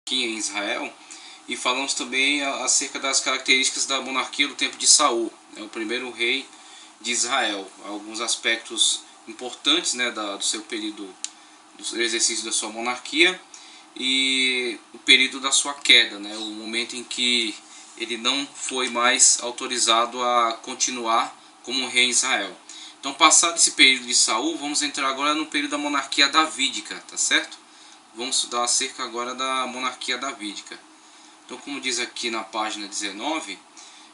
aqui em Israel, e falamos também acerca das características da monarquia do tempo de Saul, né, o primeiro rei de Israel, alguns aspectos importantes, né, do seu período, do exercício da sua monarquia, e o período da sua queda, né, o momento em que ele não foi mais autorizado a continuar como rei em Israel. Então, passado esse período de Saul, vamos entrar agora no período da monarquia davídica, tá certo? Vamos estudar acerca agora da monarquia davídica. Então, como diz aqui na página 19,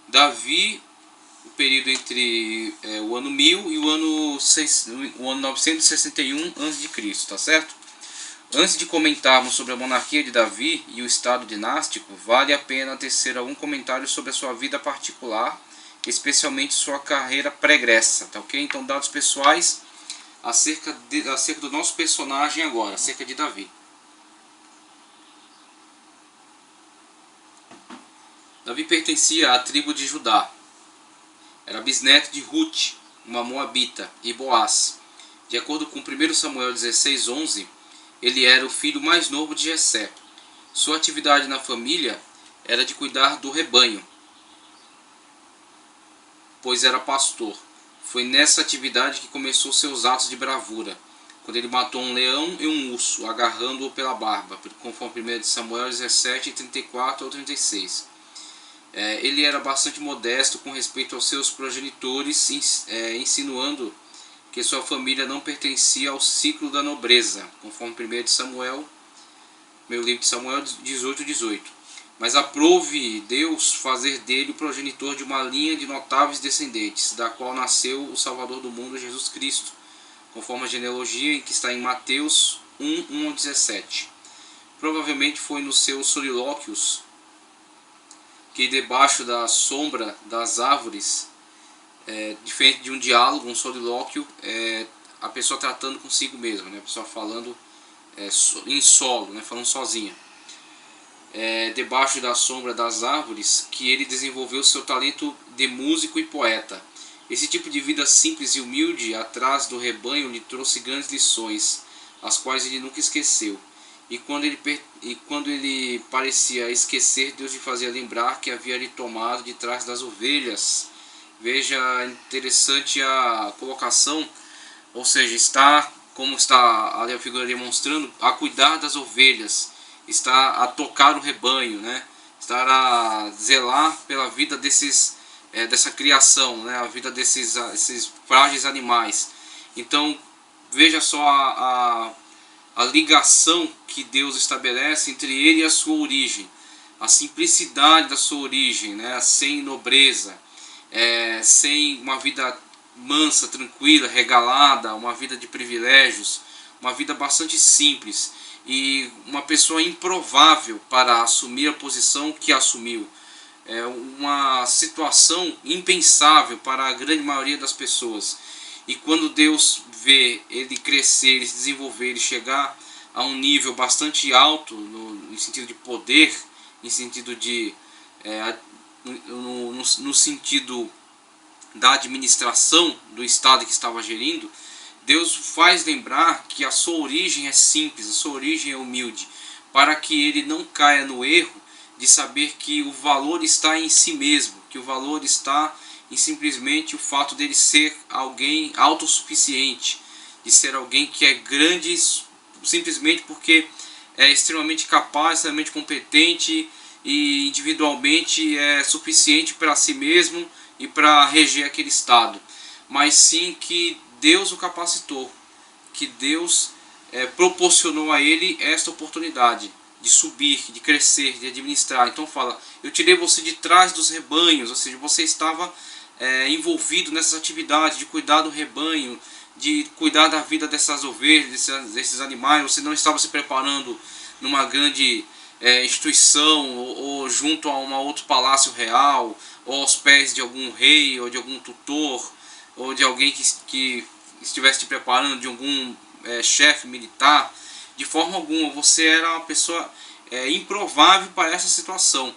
Davi, o período entre o ano 1000 e o ano 961 a.C., tá certo? Antes de comentarmos sobre a monarquia de Davi e o estado dinástico, vale a pena tecer algum comentário sobre a sua vida particular, especialmente sua carreira pregressa, tá ok? Então, dados pessoais acerca do nosso personagem agora, acerca de Davi. Davi pertencia à tribo de Judá. Era bisneto de Ruth, uma moabita, e Boaz. De acordo com 1 Samuel 16:11, ele era o filho mais novo de Jessé. Sua atividade na família era de cuidar do rebanho, pois era pastor. Foi nessa atividade que começou seus atos de bravura, quando ele matou um leão e um urso, agarrando-o pela barba, conforme 1 Samuel 17, 34 ao 36. Ele era bastante modesto com respeito aos seus progenitores, insinuando que sua família não pertencia ao ciclo da nobreza, conforme 1 Samuel, meu livro de Samuel 18:18. Mas aprove Deus fazer dele o progenitor de uma linha de notáveis descendentes, da qual nasceu o Salvador do mundo, Jesus Cristo, conforme a genealogia que está em Mateus 1:1-17. Provavelmente foi nos seus solilóquios que, debaixo da sombra das árvores, diferente de um diálogo, um solilóquio, a pessoa tratando consigo mesma, né? A pessoa falando em solo, né? Falando sozinha. Debaixo da sombra das árvores, que ele desenvolveu seu talento de músico e poeta. Esse tipo de vida simples e humilde atrás do rebanho lhe trouxe grandes lições, as quais ele nunca esqueceu. E quando ele parecia esquecer, Deus lhe fazia lembrar que havia lhe tomado de trás das ovelhas. Veja, interessante a colocação, ou seja, está, como está ali a figura demonstrando, a cuidar das ovelhas, está a tocar o rebanho, né? Estar a zelar pela vida dessa criação, né? A vida desses frágeis animais. Então, veja só a ligação que Deus estabelece entre ele e a sua origem, a simplicidade da sua origem, né? Sem nobreza, sem uma vida mansa, tranquila, regalada, uma vida de privilégios, uma vida bastante simples, e uma pessoa improvável para assumir a posição que assumiu. Uma situação impensável para a grande maioria das pessoas. E quando Deus vê ele crescer, ele se desenvolver, ele chegar a um nível bastante alto no sentido de poder, em sentido de no sentido da administração do estado que estava gerindo, Deus faz lembrar que a sua origem é simples, a sua origem é humilde, para que ele não caia no erro de saber que o valor está em si mesmo, que o valor está em simplesmente o fato dele ser alguém autossuficiente, de ser alguém que é grande simplesmente porque é extremamente capaz, extremamente competente e individualmente é suficiente para si mesmo e para reger aquele estado, mas sim que Deus o capacitou, que Deus proporcionou a ele esta oportunidade de subir, de crescer, de administrar. Então fala, eu tirei você de trás dos rebanhos, ou seja, você estava envolvido nessas atividades de cuidar do rebanho, de cuidar da vida dessas ovelhas, desses animais. Você não estava se preparando numa grande instituição ou junto a um outro palácio real, ou aos pés de algum rei ou de algum tutor, ou de alguém que estivesse te preparando, de algum chefe militar. De forma alguma, você era uma pessoa improvável para essa situação.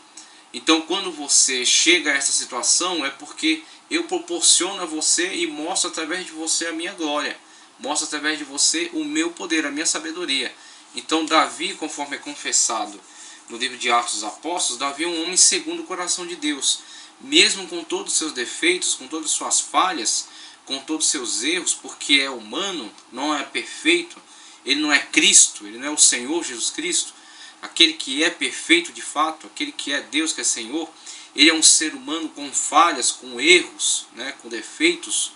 Então, quando você chega a essa situação, é porque eu proporciono a você e mostro através de você a minha glória, mostro através de você o meu poder, a minha sabedoria. Então Davi, conforme é confessado no livro de Atos dos Apóstolos, Davi é um homem segundo o coração de Deus. Mesmo com todos os seus defeitos, com todas as suas falhas, com todos os seus erros, porque é humano, não é perfeito, ele não é Cristo, ele não é o Senhor Jesus Cristo, aquele que é perfeito de fato, aquele que é Deus, que é Senhor. Ele é um ser humano com falhas, com erros, né, com defeitos.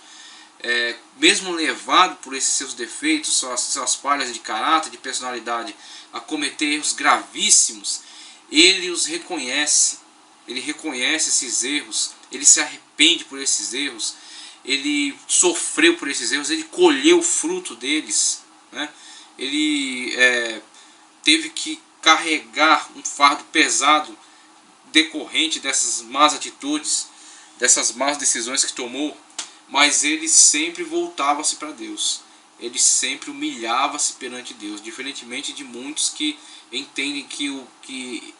Mesmo levado por esses seus defeitos, suas falhas de caráter, de personalidade, a cometer erros gravíssimos, ele os reconhece. Ele reconhece esses erros, ele se arrepende por esses erros, ele sofreu por esses erros, ele colheu o fruto deles, né? Ele teve que carregar um fardo pesado decorrente dessas más atitudes, dessas más decisões que tomou, mas ele sempre voltava-se para Deus, ele sempre humilhava-se perante Deus, diferentemente de muitos que entendem que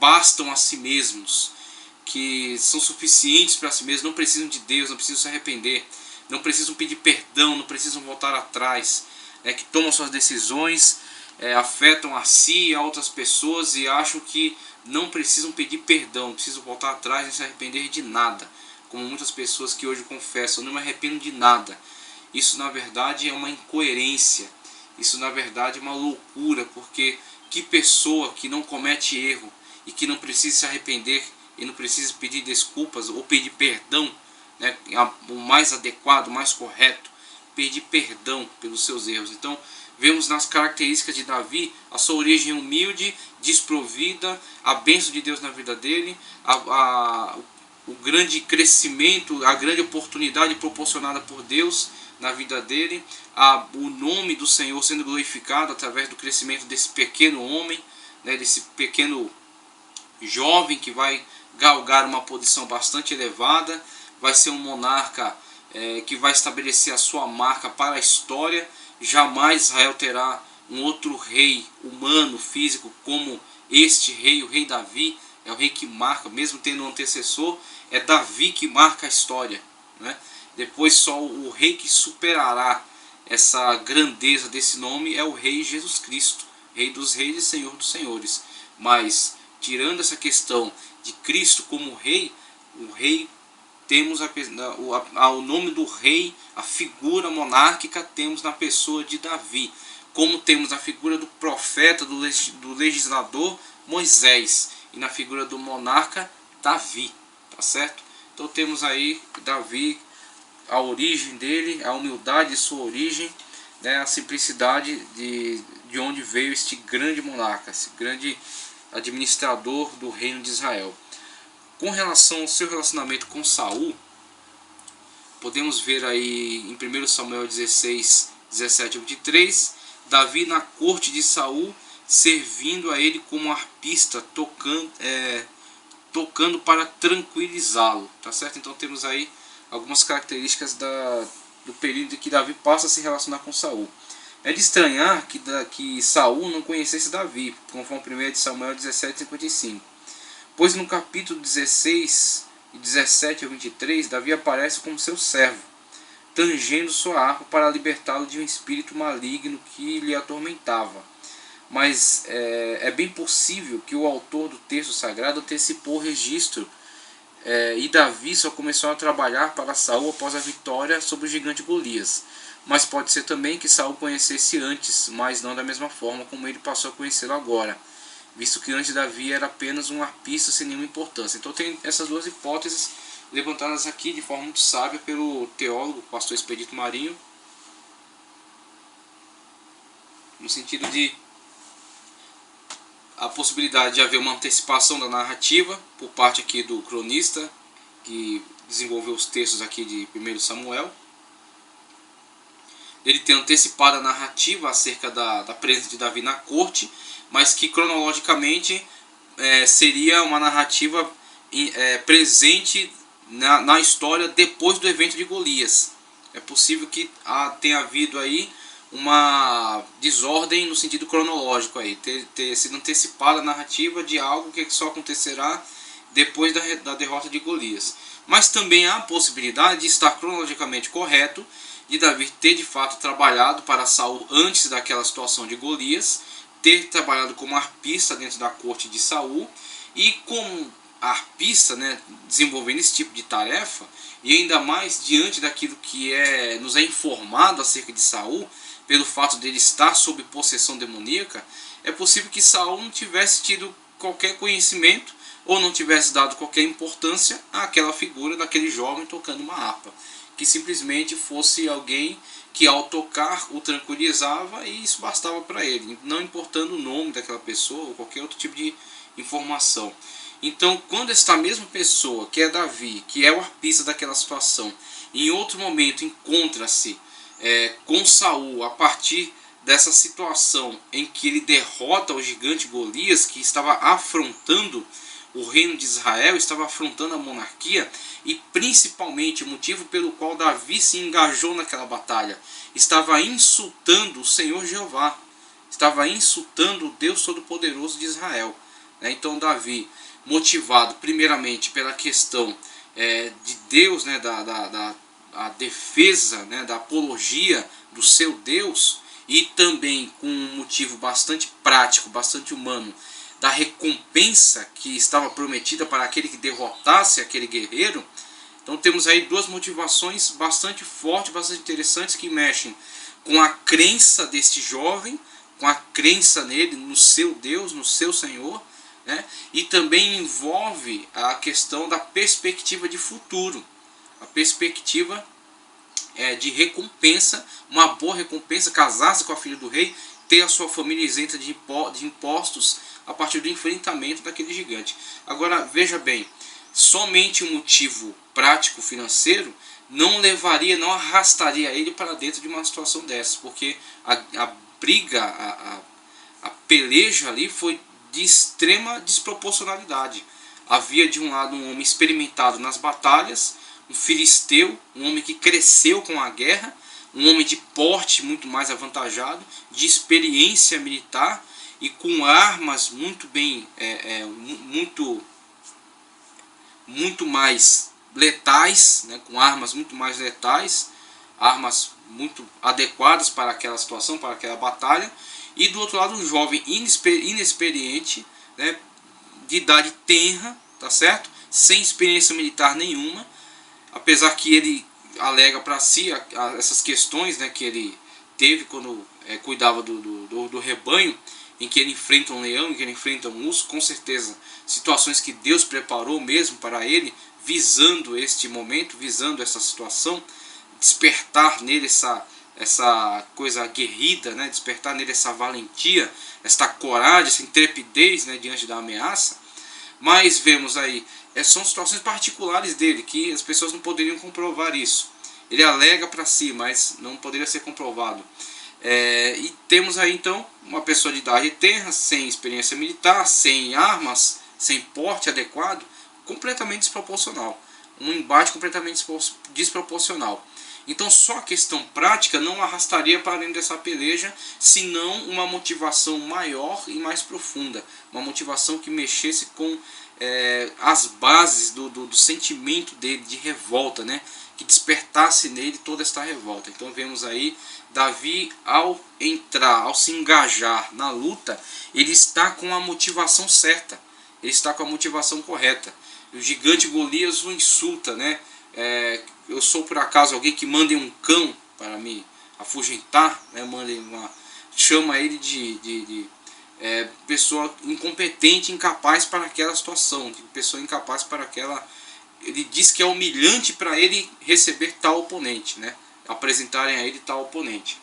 bastam a si mesmos, que são suficientes para si mesmos, não precisam de Deus, não precisam se arrepender, não precisam pedir perdão, não precisam voltar atrás, que tomam suas decisões, afetam a si e a outras pessoas e acham que não precisam pedir perdão, não precisam voltar atrás e se arrepender de nada, como muitas pessoas que hoje confessam: não me arrependo de nada. Isso na verdade é uma incoerência, isso na verdade é uma loucura, porque que pessoa que não comete erro e que não precisa se arrepender e não precisa pedir desculpas ou pedir perdão, né, o mais adequado, o mais correto, pedir perdão pelos seus erros. Então vemos nas características de Davi a sua origem humilde, desprovida, a bênção de Deus na vida dele, o grande crescimento, a grande oportunidade proporcionada por Deus na vida dele, o nome do Senhor sendo glorificado através do crescimento desse pequeno homem, né, desse pequeno jovem que vai galgar uma posição bastante elevada, vai ser um monarca que vai estabelecer a sua marca para a história. Jamais Israel terá um outro rei humano, físico, como este rei, o rei Davi. É o rei que marca, mesmo tendo um antecessor, é Davi que marca a história, né? Depois só o rei que superará essa grandeza desse nome é o rei Jesus Cristo, rei dos reis e senhor dos senhores. Mas tirando essa questão de Cristo como rei, o rei, temos o nome do rei, a figura monárquica, temos na pessoa de Davi, como temos a figura do profeta, do legislador Moisés, e na figura do monarca Davi, tá certo? Então temos aí Davi, a origem dele, a humildade de sua origem, né, a simplicidade de onde veio este grande monarca, esse grande administrador do reino de Israel. Com relação ao seu relacionamento com Saul, podemos ver aí em 1 Samuel 16, 17 a 23, Davi na corte de Saul, servindo a ele como arpista, tocando para tranquilizá-lo, tá certo? Então temos aí algumas características do período em que Davi passa a se relacionar com Saul. É de estranhar que Saul não conhecesse Davi, conforme 1 Samuel 17, 55. Pois no capítulo 16 e 17 a 23, Davi aparece como seu servo, tangendo sua harpa para libertá-lo de um espírito maligno que lhe atormentava. Mas é bem possível que o autor do texto sagrado antecipou o registro, e Davi só começou a trabalhar para Saul após a vitória sobre o gigante Golias. Mas pode ser também que Saul conhecesse antes, mas não da mesma forma como ele passou a conhecê-lo agora, visto que antes Davi era apenas um arpista sem nenhuma importância. Então tem essas duas hipóteses levantadas aqui de forma muito sábia pelo teólogo, pastor Expedito Marinho, no sentido de a possibilidade de haver uma antecipação da narrativa por parte aqui do cronista, que desenvolveu os textos aqui de 1 Samuel, ele ter antecipado a narrativa acerca da presença de Davi na corte, mas que cronologicamente seria uma narrativa presente na história depois do evento de Golias. É possível que tenha havido aí uma desordem no sentido cronológico, aí, ter sido antecipada a narrativa de algo que só acontecerá depois da derrota de Golias. Mas também há a possibilidade de estar cronologicamente correto, de Davi ter de fato trabalhado para Saul antes daquela situação de Golias, ter trabalhado como arpista dentro da corte de Saul, e como arpista, né, desenvolvendo esse tipo de tarefa, e ainda mais diante daquilo que nos é informado acerca de Saul, pelo fato dele estar sob possessão demoníaca, é possível que Saul não tivesse tido qualquer conhecimento ou não tivesse dado qualquer importância àquela figura daquele jovem tocando uma harpa, que simplesmente fosse alguém que ao tocar o tranquilizava, e isso bastava para ele, não importando o nome daquela pessoa ou qualquer outro tipo de informação. Então, quando esta mesma pessoa, que é Davi, que é o arpista daquela situação, em outro momento encontra-se com Saul a partir dessa situação em que ele derrota o gigante Golias, que estava afrontando o reino de Israel, estava afrontando a monarquia, e principalmente o motivo pelo qual Davi se engajou naquela batalha, estava insultando o Senhor Jeová, estava insultando o Deus Todo-Poderoso de Israel. Então Davi, motivado primeiramente pela questão de Deus, né, a defesa, né, da apologia do seu Deus, e também com um motivo bastante prático, bastante humano, da recompensa que estava prometida para aquele que derrotasse aquele guerreiro. Então temos aí duas motivações bastante fortes, bastante interessantes, que mexem com a crença deste jovem, com a crença nele, no seu Deus, no seu Senhor, né? E também envolve a questão da perspectiva de futuro, a perspectiva de recompensa, uma boa recompensa, casar-se com a filha do rei, ter a sua família isenta de impostos a partir do enfrentamento daquele gigante. Agora veja bem, somente um motivo prático financeiro não levaria, não arrastaria ele para dentro de uma situação dessas, porque a briga, a peleja ali foi de extrema desproporcionalidade. Havia de um lado um homem experimentado nas batalhas, um filisteu, um homem que cresceu com a guerra, um homem de porte muito mais avantajado, de experiência militar e com armas muito bem, muito mais letais, né, com armas muito mais letais, armas muito adequadas para aquela situação, para aquela batalha. E do outro lado um jovem inexperiente, né, de idade tenra, tá certo? Sem experiência militar nenhuma, apesar que ele alega para si essas questões, né, que ele teve quando cuidava do rebanho, em que ele enfrenta um leão, em que ele enfrenta um urso, com certeza situações que Deus preparou mesmo para ele, visando este momento, visando essa situação, despertar nele essa coisa aguerrida, né? Despertar nele essa valentia, essa coragem, essa intrepidez, né, diante da ameaça. Mas vemos aí, são situações particulares dele, que as pessoas não poderiam comprovar isso. Ele alega para si, mas não poderia ser comprovado. E temos aí então uma pessoa de idade tenra, sem experiência militar, sem armas, sem porte adequado, completamente desproporcional. Um embate completamente desproporcional. Então só a questão prática não arrastaria para dentro dessa peleja, senão uma motivação maior e mais profunda. Uma motivação que mexesse com as bases do sentimento dele de revolta, né? Que despertasse nele toda esta revolta. Então vemos aí Davi, ao entrar, ao se engajar na luta, ele está com a motivação certa, ele está com a motivação correta. O gigante Golias o insulta, né? Eu sou por acaso alguém que mande um cão para me afugentar, né? Chama ele de pessoa incompetente, incapaz para aquela situação, de pessoa incapaz para aquela. Ele diz que é humilhante para ele receber tal oponente, né? Apresentarem a ele tal oponente.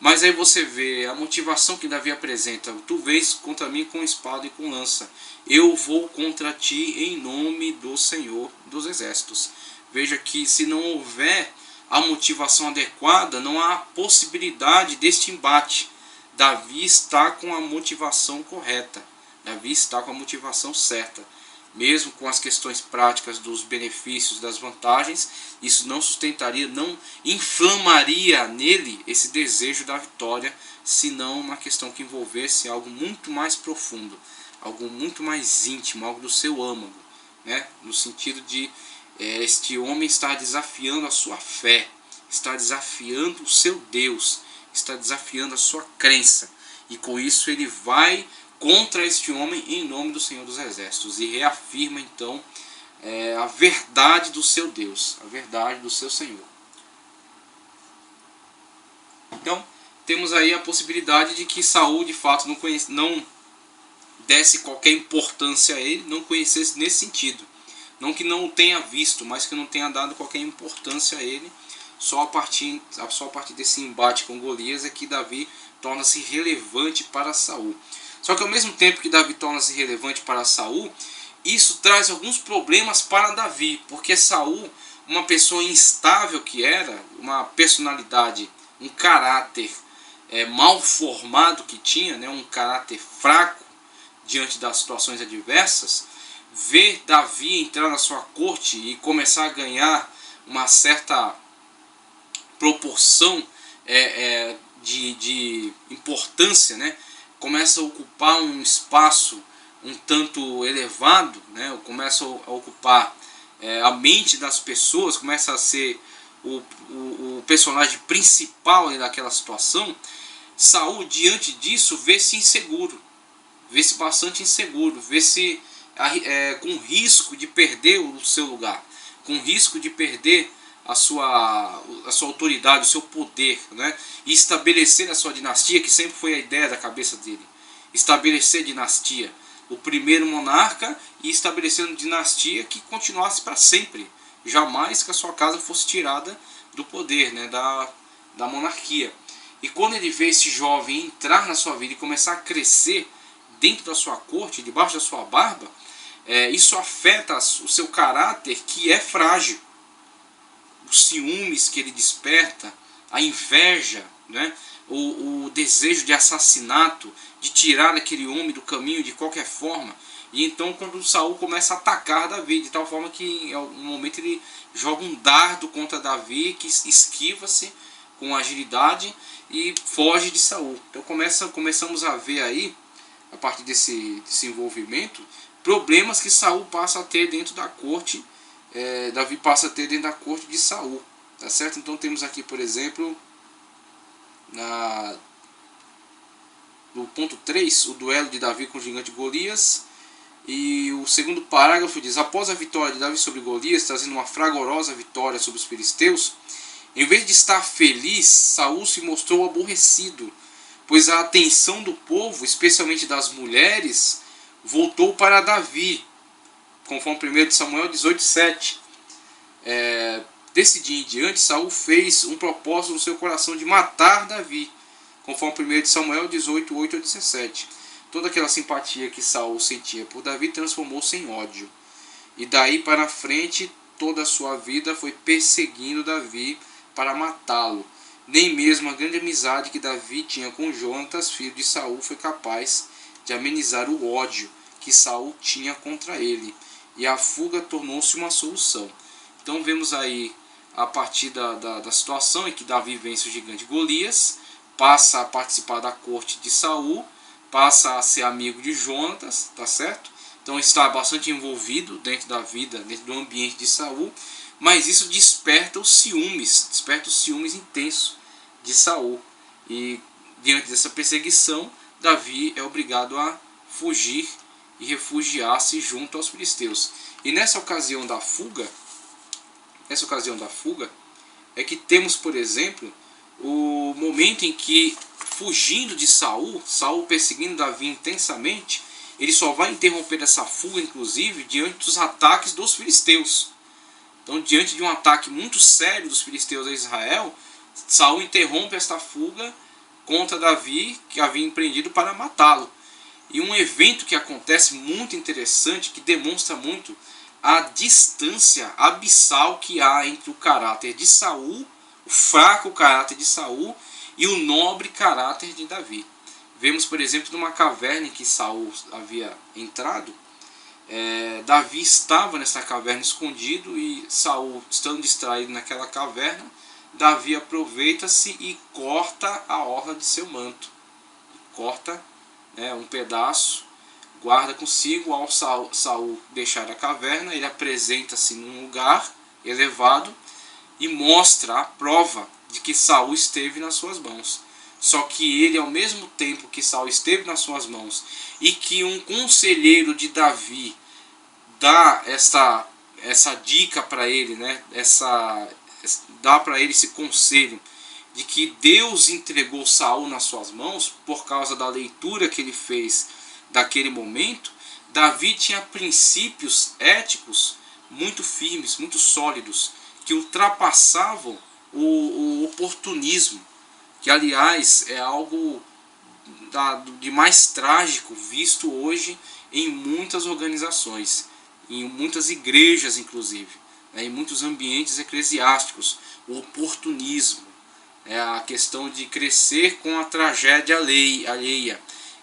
Mas aí você vê a motivação que Davi apresenta: tu vês contra mim com espada e com lança, eu vou contra ti em nome do Senhor dos Exércitos. Veja que se não houver a motivação adequada, não há possibilidade deste embate. Davi está com a motivação correta, Davi está com a motivação certa. Mesmo com as questões práticas dos benefícios, das vantagens, isso não sustentaria, não inflamaria nele esse desejo da vitória, senão uma questão que envolvesse algo muito mais profundo, algo muito mais íntimo, algo do seu âmago, né? No sentido de este homem está desafiando a sua fé, está desafiando o seu Deus, está desafiando a sua crença. E com isso ele vai contra este homem em nome do Senhor dos Exércitos e reafirma então a verdade do seu Deus, a verdade do seu Senhor. Então temos aí a possibilidade de que Saul de fato não desse qualquer importância a ele, não conhecesse nesse sentido. Não que não o tenha visto, mas que não tenha dado qualquer importância a ele. Só a partir desse embate com Golias é que Davi torna-se relevante para Saul. Só que ao mesmo tempo que Davi torna-se relevante para Saul, isso traz alguns problemas para Davi, porque Saul, uma pessoa instável que era, uma personalidade, um caráter mal formado que tinha, né, um caráter fraco diante das situações adversas, ver Davi entrar na sua corte e começar a ganhar uma certa proporção de importância, né? Começa a ocupar um espaço um tanto elevado, né? Começa a ocupar a mente das pessoas, começa a ser o personagem principal daquela situação. Saul, diante disso, vê-se inseguro, vê-se bastante inseguro, vê-se com risco de perder o seu lugar, com risco de perder a sua autoridade, o seu poder, né? E estabelecer a sua dinastia, que sempre foi a ideia da cabeça dele. Estabelecer dinastia, o primeiro monarca, e estabelecer uma dinastia que continuasse para sempre. Jamais que a sua casa fosse tirada do poder, né? da monarquia. E quando ele vê esse jovem entrar na sua vida e começar a crescer dentro da sua corte, debaixo da sua barba, isso afeta o seu caráter, que é frágil. Os ciúmes que ele desperta, a inveja, né? o desejo de assassinato, de tirar aquele homem do caminho de qualquer forma. E então quando Saul começa a atacar Davi, de tal forma que em algum momento ele joga um dardo contra Davi, que esquiva-se com agilidade e foge de Saul. Então começamos a ver aí, a partir desse envolvimento, problemas que Saul passa a ter dentro da corte, Davi passa a ter dentro da corte de Saul, tá certo? Então temos aqui, por exemplo, no ponto 3, o duelo de Davi com o gigante Golias, e o segundo parágrafo diz: após a vitória de Davi sobre Golias, trazendo uma fragorosa vitória sobre os filisteus, em vez de estar feliz, Saul se mostrou aborrecido, pois a atenção do povo, especialmente das mulheres, voltou para Davi, conforme 1 Samuel 18:7. Desse dia em diante, Saul fez um propósito no seu coração de matar Davi, conforme 1 Samuel 18:8-17. Toda aquela simpatia que Saul sentia por Davi transformou-se em ódio. E daí para frente, toda a sua vida foi perseguindo Davi para matá-lo. Nem mesmo a grande amizade que Davi tinha com Jonatas, filho de Saul, foi capaz de amenizar o ódio que Saul tinha contra ele. E a fuga tornou-se uma solução. Então vemos aí, a partir da situação em que Davi vence o gigante Golias, passa a participar da corte de Saul, passa a ser amigo de Jonatas, tá certo? Então está bastante envolvido dentro da vida, dentro do ambiente de Saul, mas isso desperta os ciúmes intensos de Saul. E diante dessa perseguição, Davi é obrigado a fugir e refugiar-se junto aos filisteus. E nessa ocasião da fuga é que temos, por exemplo, o momento em que, fugindo de Saul perseguindo Davi intensamente, ele só vai interromper essa fuga, inclusive, diante dos ataques dos filisteus. Então, diante de um ataque muito sério dos filisteus a Israel, Saul interrompe esta fuga contra Davi, que havia empreendido para matá-lo. E um evento que acontece muito interessante, que demonstra muito a distância abissal que há entre o caráter de Saul, o fraco caráter de Saul, e o nobre caráter de Davi. Vemos, por exemplo, numa caverna em que Saul havia entrado, Davi estava nessa caverna escondido, e Saul, estando distraído naquela caverna, Davi aproveita-se e corta a orla de seu manto. Corta um pedaço, guarda consigo. Ao Saul deixar a caverna, ele apresenta-se num lugar elevado e mostra a prova de que Saul esteve nas suas mãos. Só que ele, ao mesmo tempo que Saul esteve nas suas mãos e que um conselheiro de Davi dá essa dica para ele, né? Dá para ele esse conselho de que Deus entregou Saul nas suas mãos por causa da leitura que ele fez daquele momento. Davi tinha princípios éticos muito firmes, muito sólidos, que ultrapassavam o oportunismo, que aliás é algo de mais trágico visto hoje em muitas organizações, em muitas igrejas inclusive, né, em muitos ambientes eclesiásticos. O oportunismo, a questão de crescer com a tragédia alheia,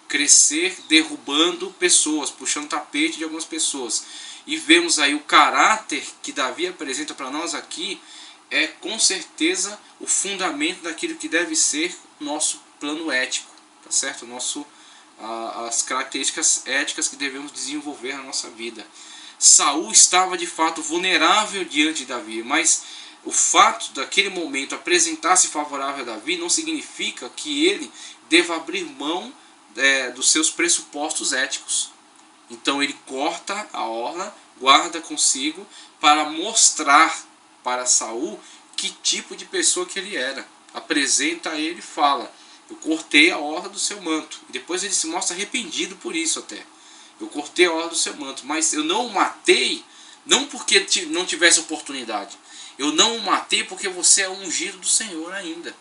crescer derrubando pessoas, puxando tapete de algumas pessoas. E vemos aí o caráter que Davi apresenta para nós aqui, é com certeza o fundamento daquilo que deve ser o nosso plano ético, tá certo? As características éticas que devemos desenvolver na nossa vida. Saul estava de fato vulnerável diante de Davi, mas o fato daquele momento apresentar-se favorável a Davi não significa que ele deva abrir mão dos seus pressupostos éticos. Então ele corta a orla, guarda consigo para mostrar para Saul que tipo de pessoa que ele era. Apresenta a ele e fala: eu cortei a orla do seu manto. E depois ele se mostra arrependido por isso até. Eu cortei a orla do seu manto, mas eu não o matei, não porque não tivesse oportunidade. Eu não o matei porque você é ungido do Senhor ainda.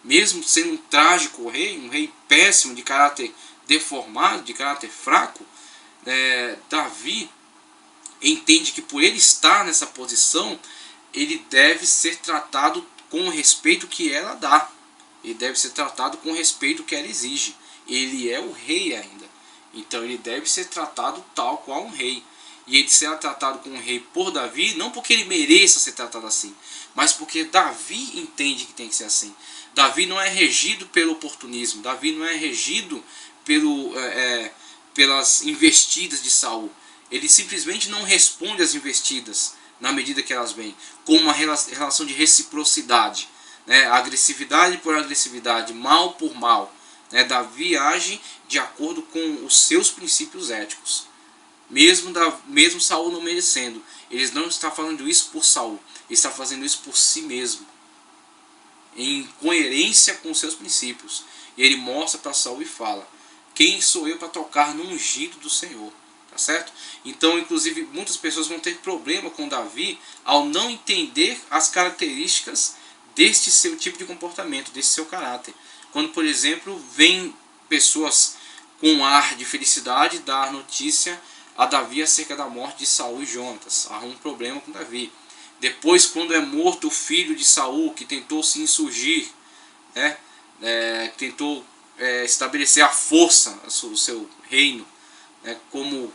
Mesmo sendo um trágico rei, um rei péssimo, de caráter deformado, de caráter fraco, Davi entende que por ele estar nessa posição, ele deve ser tratado com o respeito que ela dá. Ele deve ser tratado com o respeito que ela exige. Ele é o rei ainda. Então ele deve ser tratado tal qual um rei. E ele será tratado como um rei por Davi, não porque ele mereça ser tratado assim, mas porque Davi entende que tem que ser assim. Davi não é regido pelo oportunismo. Davi não é regido pelas investidas de Saul. Ele simplesmente não responde às investidas na medida que elas vêm, com uma relação de reciprocidade, né? Agressividade por agressividade, mal por mal, né? Davi age de acordo com os seus princípios éticos, mesmo Saul não merecendo. Ele não está fazendo isso por Saul, ele está fazendo isso por si mesmo, em coerência com os seus princípios. E ele mostra para Saul e fala: quem sou eu para tocar no ungido do Senhor? Tá certo? Então, inclusive, muitas pessoas vão ter problema com Davi ao não entender as características deste seu tipo de comportamento, desse seu caráter. Quando, por exemplo, vem pessoas com ar de felicidade dar notícia a Davi acerca da morte de Saul e Jonatas, há um problema com Davi. Depois, quando é morto o filho de Saul, que tentou se insurgir, né, tentou estabelecer a força, o seu reino, né, como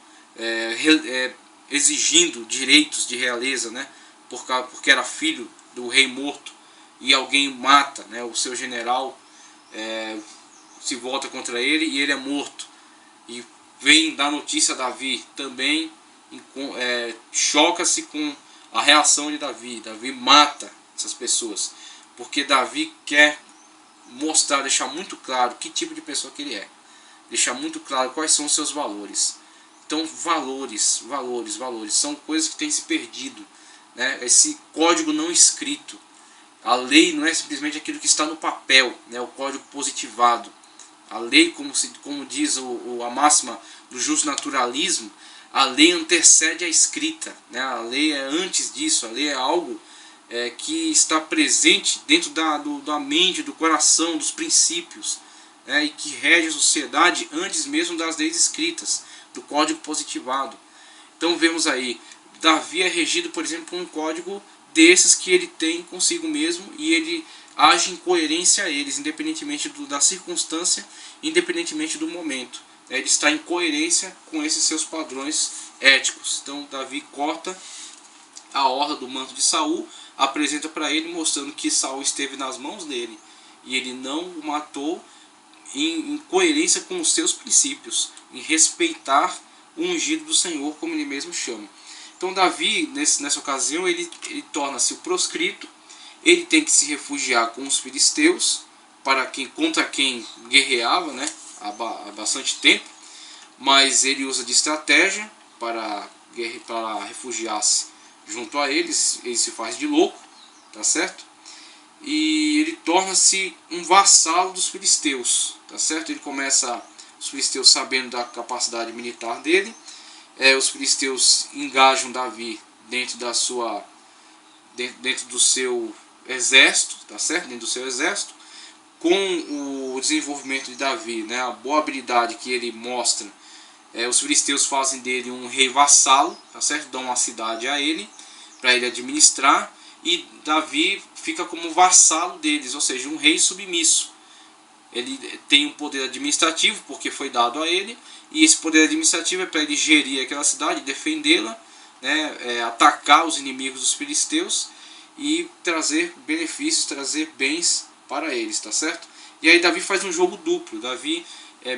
exigindo direitos de realeza, né, porque era filho do rei morto, e alguém mata, né, o seu general, se volta contra ele e ele é morto. E vem dar notícia a Davi também, choca-se com a reação de Davi. Davi mata essas pessoas, porque Davi quer mostrar, deixar muito claro que tipo de pessoa que ele é, deixar muito claro quais são os seus valores. Então, valores são coisas que têm se perdido, né? Esse código não escrito. A lei não é simplesmente aquilo que está no papel, né? O código positivado. A lei, como diz a máxima do justnaturalismo, a lei antecede a escrita, né? A lei é antes disso, a lei é algo que está presente dentro da mente, do coração, dos princípios, né? E que rege a sociedade antes mesmo das leis escritas, do código positivado. Então vemos aí, Davi é regido, por exemplo, por um código desses que ele tem consigo mesmo, e ele age em coerência a eles, independentemente da circunstância, independentemente do momento. Ele está em coerência com esses seus padrões éticos. Então Davi corta a orla do manto de Saul, apresenta para ele, mostrando que Saul esteve nas mãos dele, e ele não o matou, em coerência com os seus princípios, em respeitar o ungido do Senhor, como ele mesmo chama. Então Davi, nessa ocasião, ele torna-se o proscrito, ele tem que se refugiar com os filisteus, contra quem guerreava, né, há bastante tempo, mas ele usa de estratégia para refugiar-se junto a eles. Ele se faz de louco, tá certo? E ele torna-se um vassalo dos filisteus, tá certo? Os filisteus, sabendo da capacidade militar dele, os filisteus engajam Davi dentro do seu exército, tá certo? Dentro do seu exército, com o desenvolvimento de Davi, né, a boa habilidade que ele mostra, os filisteus fazem dele um rei vassalo, tá certo? Dão uma cidade a ele, para ele administrar, e Davi fica como vassalo deles, ou seja, um rei submisso. Ele tem um poder administrativo, porque foi dado a ele, e esse poder administrativo é para ele gerir aquela cidade, defendê-la, né, atacar os inimigos dos filisteus e trazer benefícios, trazer bens para eles, tá certo? E aí Davi faz um jogo duplo. Davi,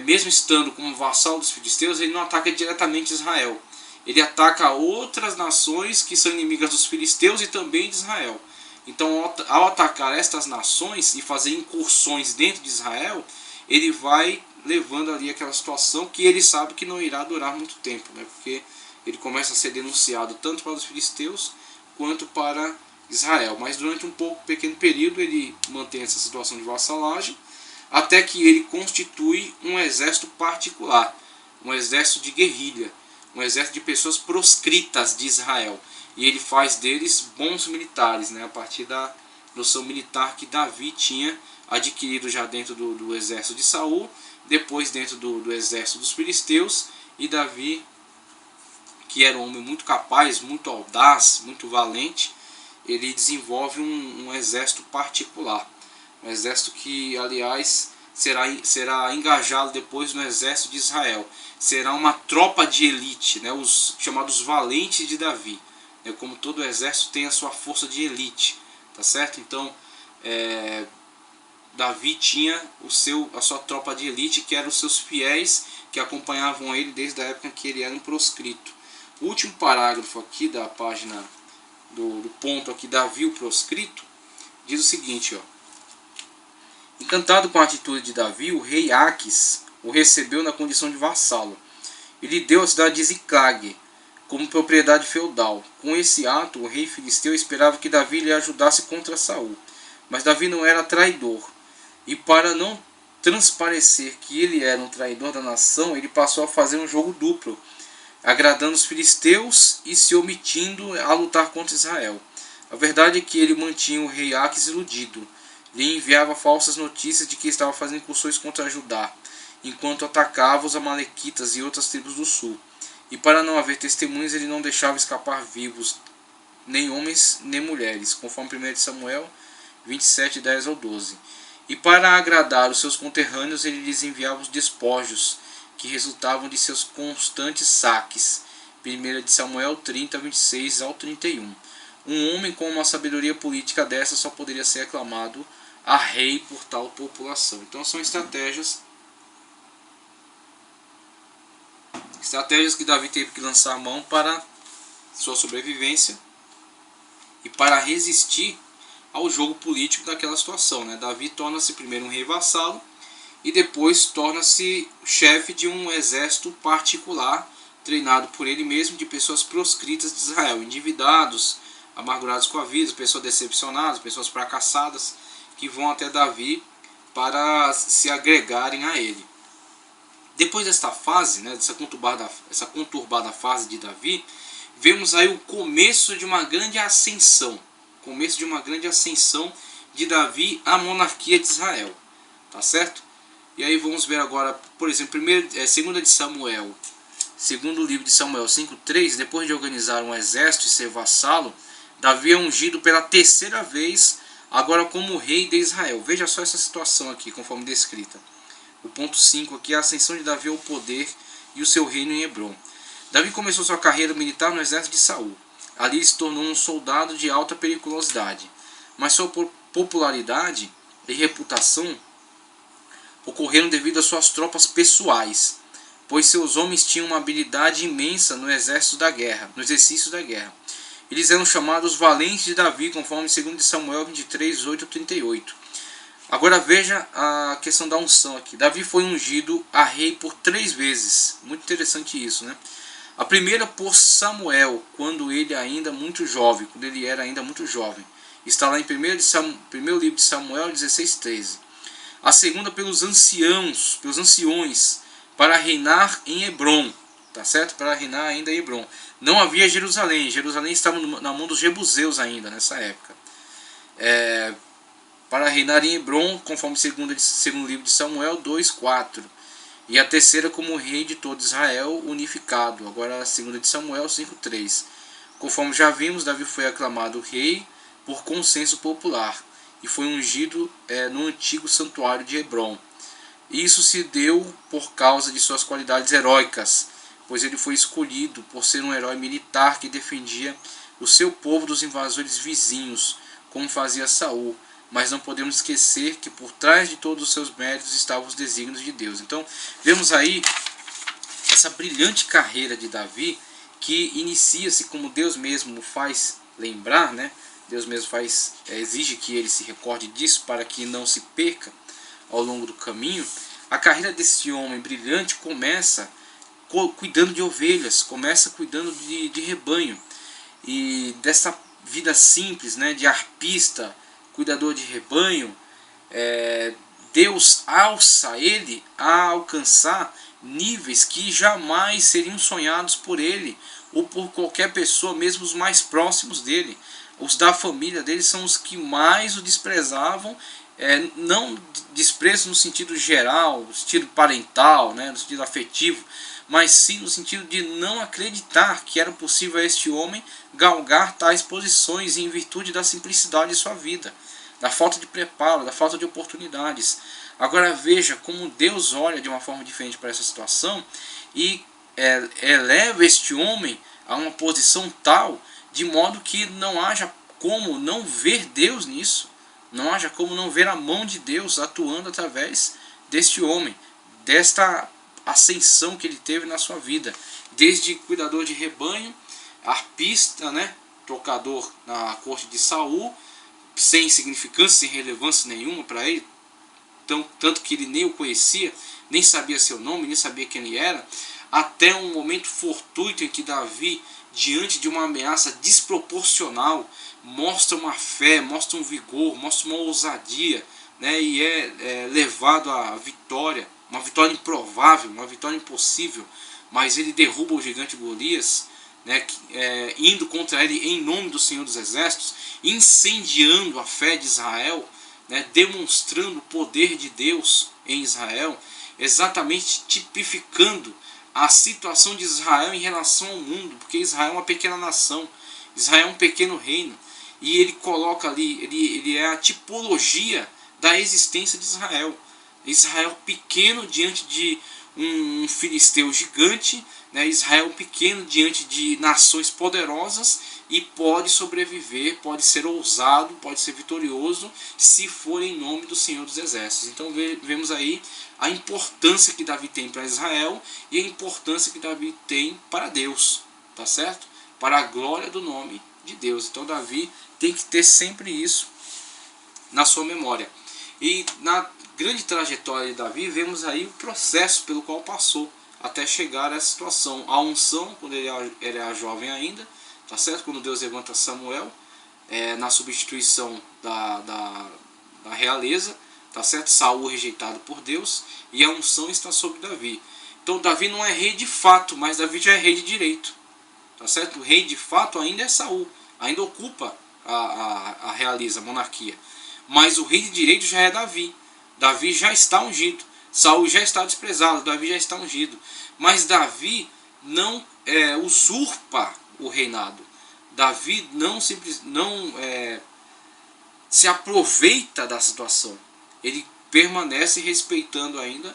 mesmo estando como vassalo dos filisteus, ele não ataca diretamente Israel. Ele ataca outras nações que são inimigas dos filisteus e também de Israel. Então, ao atacar estas nações e fazer incursões dentro de Israel, ele vai levando ali aquela situação que ele sabe que não irá durar muito tempo, né? Porque ele começa a ser denunciado tanto para os filisteus quanto para Israel. Mas durante um pequeno período ele mantém essa situação de vassalagem, até que ele constitui um exército particular, um exército de guerrilha, um exército de pessoas proscritas de Israel. E ele faz deles bons militares, né, a partir da noção militar que Davi tinha adquirido já dentro do exército de Saul, depois dentro do exército dos filisteus. E Davi, que era um homem muito capaz, muito audaz, muito valente, ele desenvolve um exército particular, um exército que, aliás, será engajado depois no exército de Israel. Será uma tropa de elite, né, os chamados valentes de Davi. Como todo exército tem a sua força de elite, tá certo? Então, Davi tinha a sua tropa de elite, que eram os seus fiéis, que acompanhavam ele desde a época que ele era um proscrito. O último parágrafo aqui da página, do ponto aqui, Davi o proscrito, diz o seguinte, ó: encantado com a atitude de Davi, o rei Aques o recebeu na condição de vassalo e lhe deu a cidade de Ziclag como propriedade feudal. Com esse ato, o rei filisteu esperava que Davi lhe ajudasse contra Saul. Mas Davi não era traidor, e para não transparecer que ele era um traidor da nação, ele passou a fazer um jogo duplo, agradando os filisteus e se omitindo a lutar contra Israel. A verdade é que ele mantinha o rei Aques iludido, lhe enviava falsas notícias de que estava fazendo incursões contra Judá, enquanto atacava os amalequitas e outras tribos do sul. E para não haver testemunhas, ele não deixava escapar vivos, nem homens nem mulheres, conforme 1 Samuel 27, 10 ao 12. E para agradar os seus conterrâneos, ele lhes enviava os despojos, que resultavam de seus constantes saques. 1 Samuel 30, 26 ao 31. Um homem com uma sabedoria política dessa só poderia ser aclamado a rei por tal população. Então são estratégias que Davi teve que lançar a mão para sua sobrevivência e para resistir ao jogo político daquela situação, né? Davi torna-se primeiro um rei vassalo e depois torna-se chefe de um exército particular, treinado por ele mesmo, de pessoas proscritas de Israel, endividados, amargurados com a vida, pessoas decepcionadas, pessoas fracassadas, que vão até Davi para se agregarem a ele. Depois desta fase, né, essa conturbada fase de Davi, vemos aí o começo de uma grande ascensão. De Davi à monarquia de Israel. Tá certo? E aí vamos ver agora, por exemplo, segundo livro de Samuel 5:3, depois de organizar um exército e ser vassalo, Davi é ungido pela terceira vez, agora como rei de Israel. Veja só essa situação aqui, conforme descrita. O ponto 5 aqui é a ascensão de Davi ao poder e o seu reino em Hebrom. Davi começou sua carreira militar no exército de Saul. Ali ele se tornou um soldado de alta periculosidade. Mas sua popularidade e reputação ocorreram devido às suas tropas pessoais, pois seus homens tinham uma habilidade imensa no exercício da guerra. Eles eram chamados valentes de Davi, conforme 2 Samuel 23, 8 a 38. Agora veja a questão da unção aqui. Davi foi ungido a rei por 3 vezes. Muito interessante isso, né? A primeira por Samuel, quando ele ainda muito jovem, quando ele era ainda muito jovem. Está lá em primeiro livro de Samuel 16:13. A segunda pelos anciões, para reinar em Hebrom, tá certo? Para reinar ainda em Hebrom. Não havia Jerusalém. Jerusalém estava na mão dos jebuseus ainda nessa época. Para reinar em Hebrom, conforme segundo livro de Samuel 2:4. E a terceira como rei de todo Israel unificado. Agora a segunda de Samuel 5:3. Conforme já vimos, Davi foi aclamado rei por consenso popular e foi ungido no antigo santuário de Hebrom. Isso se deu por causa de suas qualidades heróicas, pois ele foi escolhido por ser um herói militar que defendia o seu povo dos invasores vizinhos, como fazia Saul. Mas não podemos esquecer que por trás de todos os seus méritos estavam os desígnios de Deus. Então, vemos aí essa brilhante carreira de Davi, que inicia-se, como Deus mesmo faz lembrar, né? Deus mesmo exige que ele se recorde disso para que não se perca ao longo do caminho. A carreira desse homem brilhante começa cuidando de ovelhas, começa cuidando de rebanho. E dessa vida simples, né, de arpista, cuidador de rebanho, Deus alça ele a alcançar níveis que jamais seriam sonhados por ele ou por qualquer pessoa, mesmo os mais próximos dele. Os da família dele são os que mais o desprezavam, não desprezo no sentido geral, no sentido parental, né, no sentido afetivo, mas sim no sentido de não acreditar que era possível a este homem galgar tais posições em virtude da simplicidade de sua vida, da falta de preparo, da falta de oportunidades. Agora veja como Deus olha de uma forma diferente para essa situação e eleva este homem a uma posição tal de modo que não haja como não ver Deus nisso, não haja como não ver a mão de Deus atuando através deste homem, desta ascensão que ele teve na sua vida, desde cuidador de rebanho, arpista, né, tocador na corte de Saul, sem significância, sem relevância nenhuma para ele, tanto que ele nem o conhecia, nem sabia seu nome, nem sabia quem ele era, até um momento fortuito em que Davi, diante de uma ameaça desproporcional, mostra uma fé, mostra um vigor, mostra uma ousadia, né, e levado à vitória, uma vitória improvável, uma vitória impossível, mas ele derruba o gigante Golias, né, indo contra ele em nome do Senhor dos Exércitos, incendiando a fé de Israel, né, demonstrando o poder de Deus em Israel, exatamente tipificando a situação de Israel em relação ao mundo, porque Israel é uma pequena nação, Israel é um pequeno reino, e ele coloca ali, ele é a tipologia da existência de Israel. Israel pequeno diante de um filisteu gigante, né? Israel pequeno diante de nações poderosas, e pode sobreviver, pode ser ousado, pode ser vitorioso, se for em nome do Senhor dos Exércitos. Então vemos aí a importância que Davi tem para Israel e a importância que Davi tem para Deus, tá certo? Para a glória do nome de Deus. Então Davi tem que ter sempre isso na sua memória. E na grande trajetória de Davi, vemos aí o processo pelo qual passou até chegar a essa situação. A unção, quando ele era jovem ainda, tá certo? Quando Deus levanta Samuel, na substituição da realeza, tá certo? Saul rejeitado por Deus, e a unção está sobre Davi. Então Davi não é rei de fato, mas Davi já é rei de direito, tá certo? O rei de fato ainda é Saul, ainda ocupa a realeza, a monarquia, mas o rei de direito já é Davi. Davi já está ungido, Saul já está desprezado, Davi já está ungido, mas Davi não usurpa o reinado. Davi não se aproveita da situação. Ele permanece respeitando ainda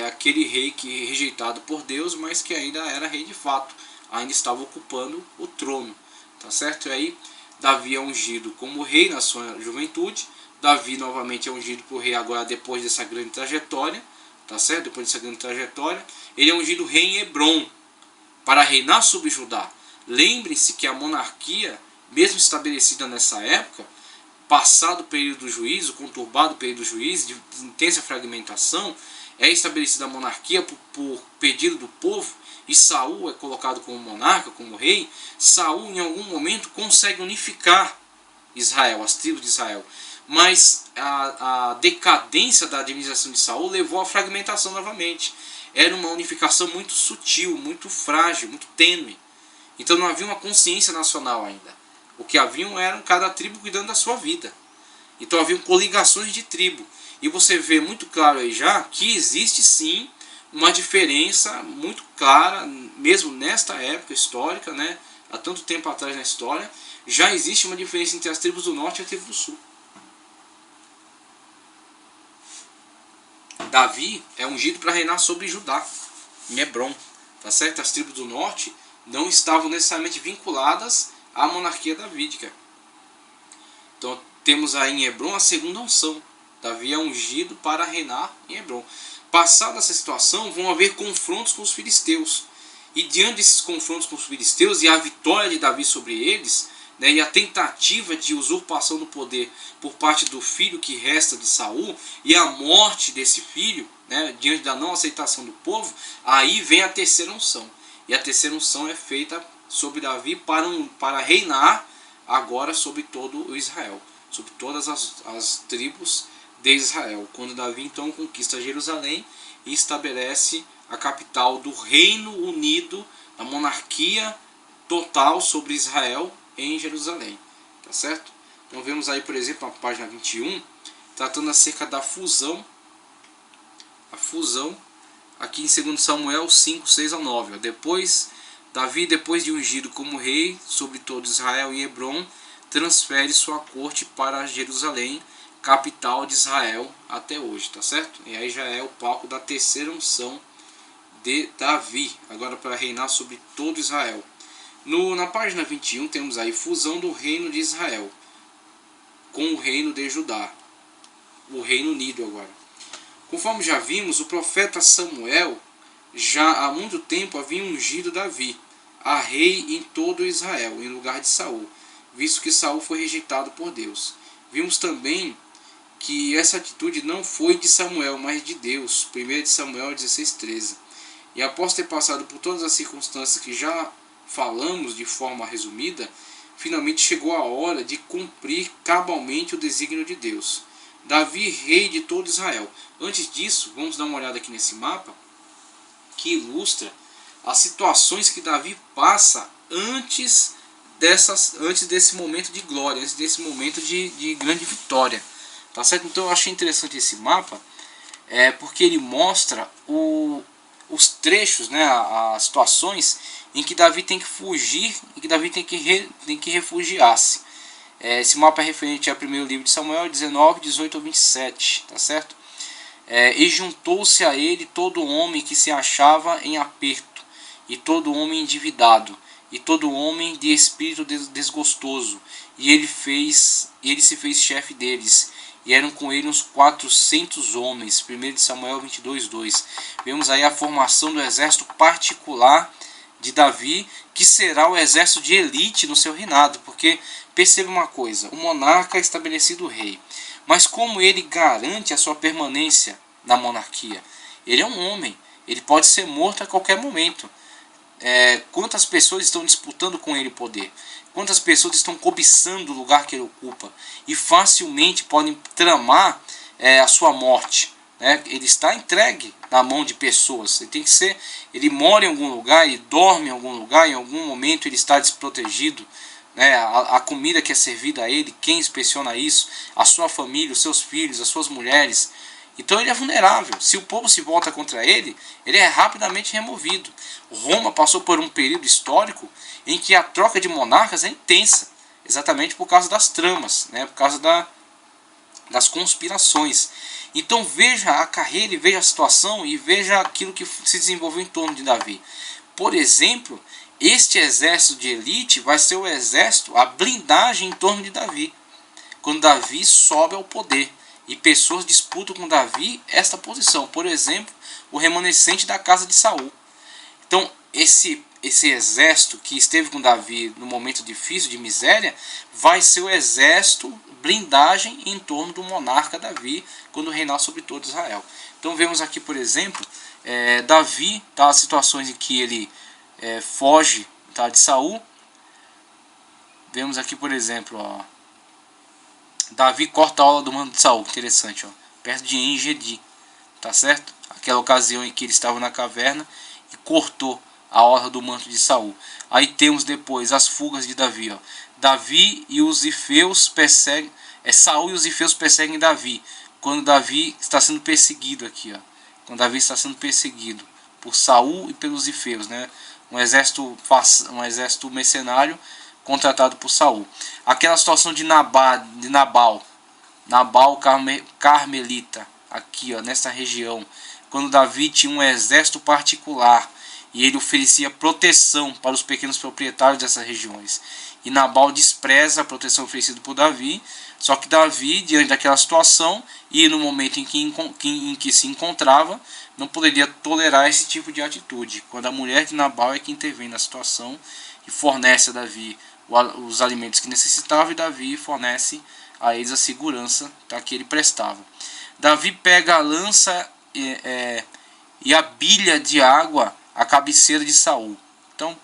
aquele rei que rejeitado por Deus, mas que ainda era rei de fato, ainda estava ocupando o trono, tá certo? E aí Davi é ungido como rei na sua juventude. Davi novamente é ungido por rei agora depois dessa grande trajetória, tá certo? Depois dessa grande trajetória, ele é ungido rei em Hebrom para reinar sobre Judá. Lembre-se que a monarquia, mesmo estabelecida nessa época, passado o período do juízo, conturbado o período do juízo, de intensa fragmentação, é estabelecida a monarquia por pedido do povo, e Saul é colocado como monarca, como rei. Saul em algum momento consegue unificar Israel, as tribos de Israel, mas a decadência da administração de Saul levou à fragmentação novamente. Era uma unificação muito sutil, muito frágil, muito tênue. Então não havia uma consciência nacional ainda. O que haviam era cada tribo cuidando da sua vida. Então haviam coligações de tribo. E você vê muito claro aí já que existe sim uma diferença muito clara, mesmo nesta época histórica, né, há tanto tempo atrás na história, já existe uma diferença entre as tribos do norte e a tribo do sul. Davi é ungido para reinar sobre Judá, em Hebrom. Tá certo? As tribos do norte não estavam necessariamente vinculadas à monarquia davídica. Então temos aí em Hebrom a segunda unção. Davi é ungido para reinar em Hebrom. Passada essa situação, vão haver confrontos com os filisteus. E diante desses confrontos com os filisteus e a vitória de Davi sobre eles, né, e a tentativa de usurpação do poder por parte do filho que resta de Saul, e a morte desse filho, né, diante da não aceitação do povo, aí vem a terceira unção. E a terceira unção é feita sobre Davi para reinar agora sobre todo o Israel, sobre todas as tribos de Israel. Quando Davi então conquista Jerusalém e estabelece a capital do Reino Unido, a monarquia total sobre Israel em Jerusalém, tá certo? Então vemos aí, por exemplo, na página 21, tratando acerca da fusão, a fusão aqui em 2 Samuel 5, 6 ao 9. Davi, depois de ungido como rei sobre todo Israel em Hebrom, transfere sua corte para Jerusalém, capital de Israel até hoje, tá certo? E aí já é o palco da terceira unção de Davi, agora para reinar sobre todo Israel. Na página 21 temos aí fusão do reino de Israel com o reino de Judá, o Reino Unido agora. Conforme já vimos, o profeta Samuel já há muito tempo havia ungido Davi a rei em todo Israel, em lugar de Saul, visto que Saul foi rejeitado por Deus. Vimos também que essa atitude não foi de Samuel, mas de Deus. 1 Samuel 16:13. E após ter passado por todas as circunstâncias que já falamos de forma resumida, finalmente chegou a hora de cumprir cabalmente o desígnio de Deus. Davi, rei de todo Israel. Antes disso, vamos dar uma olhada aqui nesse mapa, que ilustra as situações que Davi passa antes desse momento de glória, antes desse momento de grande vitória. Tá certo? Então eu achei interessante esse mapa, porque ele mostra os trechos, né, as situações em que Davi tem que fugir e que Davi tem que refugiar-se. Esse mapa é referente ao primeiro livro de Samuel 19, 18 ao 27, tá certo? E juntou-se a ele todo homem que se achava em aperto, e todo homem endividado, e todo homem de espírito desgostoso, e ele se fez chefe deles, e eram com ele uns 400 homens. 1 Samuel 22, 2. Vemos aí a formação do exército particular de Davi, que será o exército de elite no seu reinado, porque perceba uma coisa, o monarca é estabelecido rei, mas como ele garante a sua permanência na monarquia? Ele é um homem, ele pode ser morto a qualquer momento. Quantas pessoas estão disputando com ele o poder? Quantas pessoas estão cobiçando o lugar que ele ocupa? E facilmente podem tramar a sua morte. Ele está entregue na mão de pessoas. Ele mora em algum lugar, ele dorme em algum lugar, em algum momento ele está desprotegido. A comida que é servida a ele, quem inspeciona isso? A sua família, os seus filhos, as suas mulheres. Então ele é vulnerável. Se o povo se volta contra ele, ele é rapidamente removido. Roma passou por um período histórico em que a troca de monarcas é intensa, exatamente por causa das tramas, por causa das conspirações. Então veja a carreira, e veja a situação, e veja aquilo que se desenvolveu em torno de Davi. Por exemplo, este exército de elite vai ser o exército, a blindagem em torno de Davi, quando Davi sobe ao poder. E pessoas disputam com Davi esta posição. Por exemplo, o remanescente da casa de Saul. Então, esse exército que esteve com Davi no momento difícil, de miséria, vai ser o exército blindagem em torno do monarca Davi quando reinar sobre todo Israel. Então vemos aqui, por exemplo, Davi, tá, as situações em que ele foge, tá, de Saul. Vemos aqui, por exemplo, ó, Davi corta a orla do manto de Saul, interessante, ó, perto de En-Gedi, tá certo? Aquela ocasião em que ele estava na caverna e cortou a orla do manto de Saul. Aí temos depois as fugas de Davi, ó. Davi e os ifeus perseguem, Saul e os ifeus perseguem Davi, quando Davi está sendo perseguido aqui, ó. Quando Davi está sendo perseguido por Saul e pelos ifeus, né? Um exército mercenário contratado por Saul. Aquela situação de Nabal Carmelita, aqui, ó, nessa região, quando Davi tinha um exército particular e ele oferecia proteção para os pequenos proprietários dessas regiões. E Nabal despreza a proteção oferecida por Davi, só que Davi, diante daquela situação e no momento em que se encontrava, não poderia tolerar esse tipo de atitude. Quando a mulher de Nabal é que intervém na situação e fornece a Davi os alimentos que necessitava, e Davi fornece a eles a segurança, tá, que ele prestava. Davi pega a lança e a bilha de água à cabeceira de Saul. Então,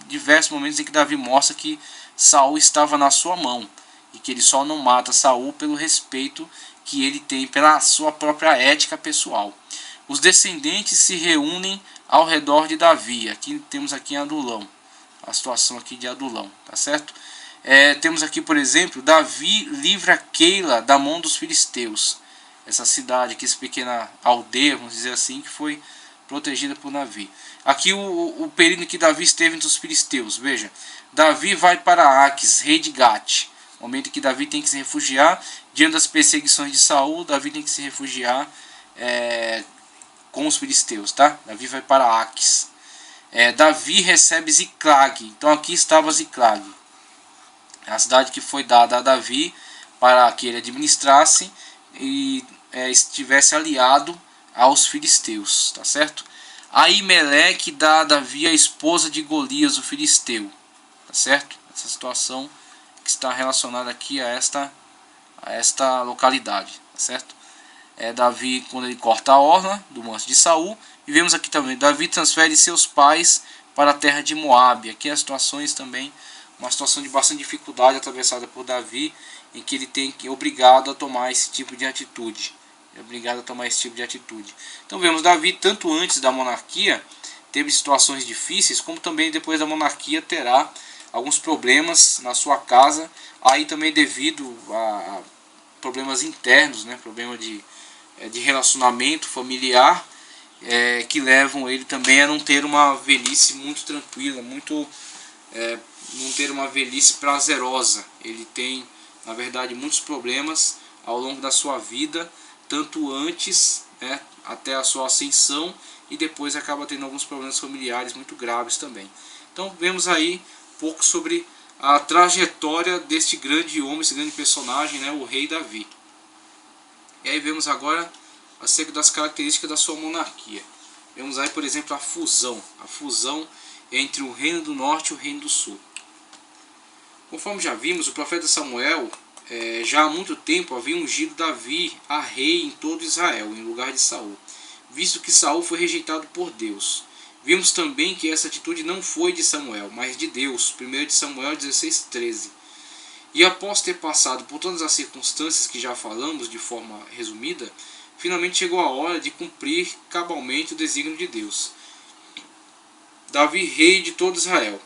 diversos momentos em que Davi mostra que Saul estava na sua mão e que ele só não mata Saul pelo respeito que ele tem pela sua própria ética pessoal. Os descendentes se reúnem ao redor de Davi. Aqui temos aqui em Adulão, a situação aqui de Adulão, tá certo? Temos aqui, por exemplo, Davi livra Keila da mão dos filisteus. Essa cidade aqui, essa pequena aldeia, vamos dizer assim, que foi protegida por Davi. Aqui o período em que Davi esteve entre os filisteus. Veja, Davi vai para Aques, rei de Gate. Momento em que Davi tem que se refugiar diante das perseguições de Saul. Davi tem que se refugiar com os filisteus, tá? Davi vai para Aques. Davi recebe Ziclag. Então aqui estava Ziclag, a cidade que foi dada a Davi para que ele administrasse e estivesse aliado aos filisteus, tá certo? Aimeleque dá a Davi a esposa de Golias, o filisteu, tá certo? Essa situação que está relacionada aqui a esta localidade, tá certo? Davi, quando ele corta a orla do manto de Saul. E vemos aqui também, Davi transfere seus pais para a terra de Moabe. Aqui as situações também, uma situação de bastante dificuldade atravessada por Davi, em que ele é obrigado a tomar esse tipo de atitude. Então vemos Davi, tanto antes da monarquia, teve situações difíceis, como também depois da monarquia terá alguns problemas na sua casa, aí também devido a problemas internos, né, problema de relacionamento familiar, que levam ele também a não ter uma velhice muito tranquila, não ter uma velhice prazerosa. Ele tem, na verdade, muitos problemas ao longo da sua vida, tanto antes, até a sua ascensão, e depois acaba tendo alguns problemas familiares muito graves também. Então vemos aí um pouco sobre a trajetória deste grande homem, esse grande personagem, né, o rei Davi. E aí vemos agora acerca das características da sua monarquia. Vemos aí, por exemplo, a fusão entre o reino do norte e o reino do sul. Conforme já vimos, o profeta Samuel já há muito tempo havia ungido Davi a rei em todo Israel, em lugar de Saul, visto que Saul foi rejeitado por Deus. Vimos também que essa atitude não foi de Samuel, mas de Deus. 1 Samuel 16:13. E após ter passado por todas as circunstâncias que já falamos de forma resumida, finalmente chegou a hora de cumprir cabalmente o desígnio de Deus. Davi, rei de todo Israel.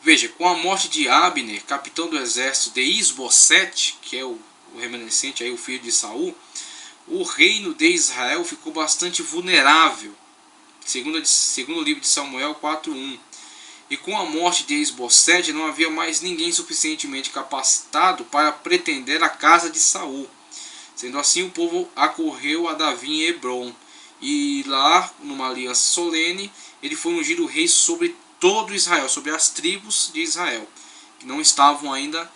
Veja, com a morte de Abner, capitão do exército de Isbosete, que é o remanescente, aí, o filho de Saul, o reino de Israel ficou bastante vulnerável, segundo o livro de Samuel 4:1. E com a morte de Isbosete não havia mais ninguém suficientemente capacitado para pretender a casa de Saul. Sendo assim, o povo acorreu a Davi em Hebrom, e lá, numa aliança solene, ele foi ungido rei sobre todo Israel, sobre as tribos de Israel, que não estavam ainda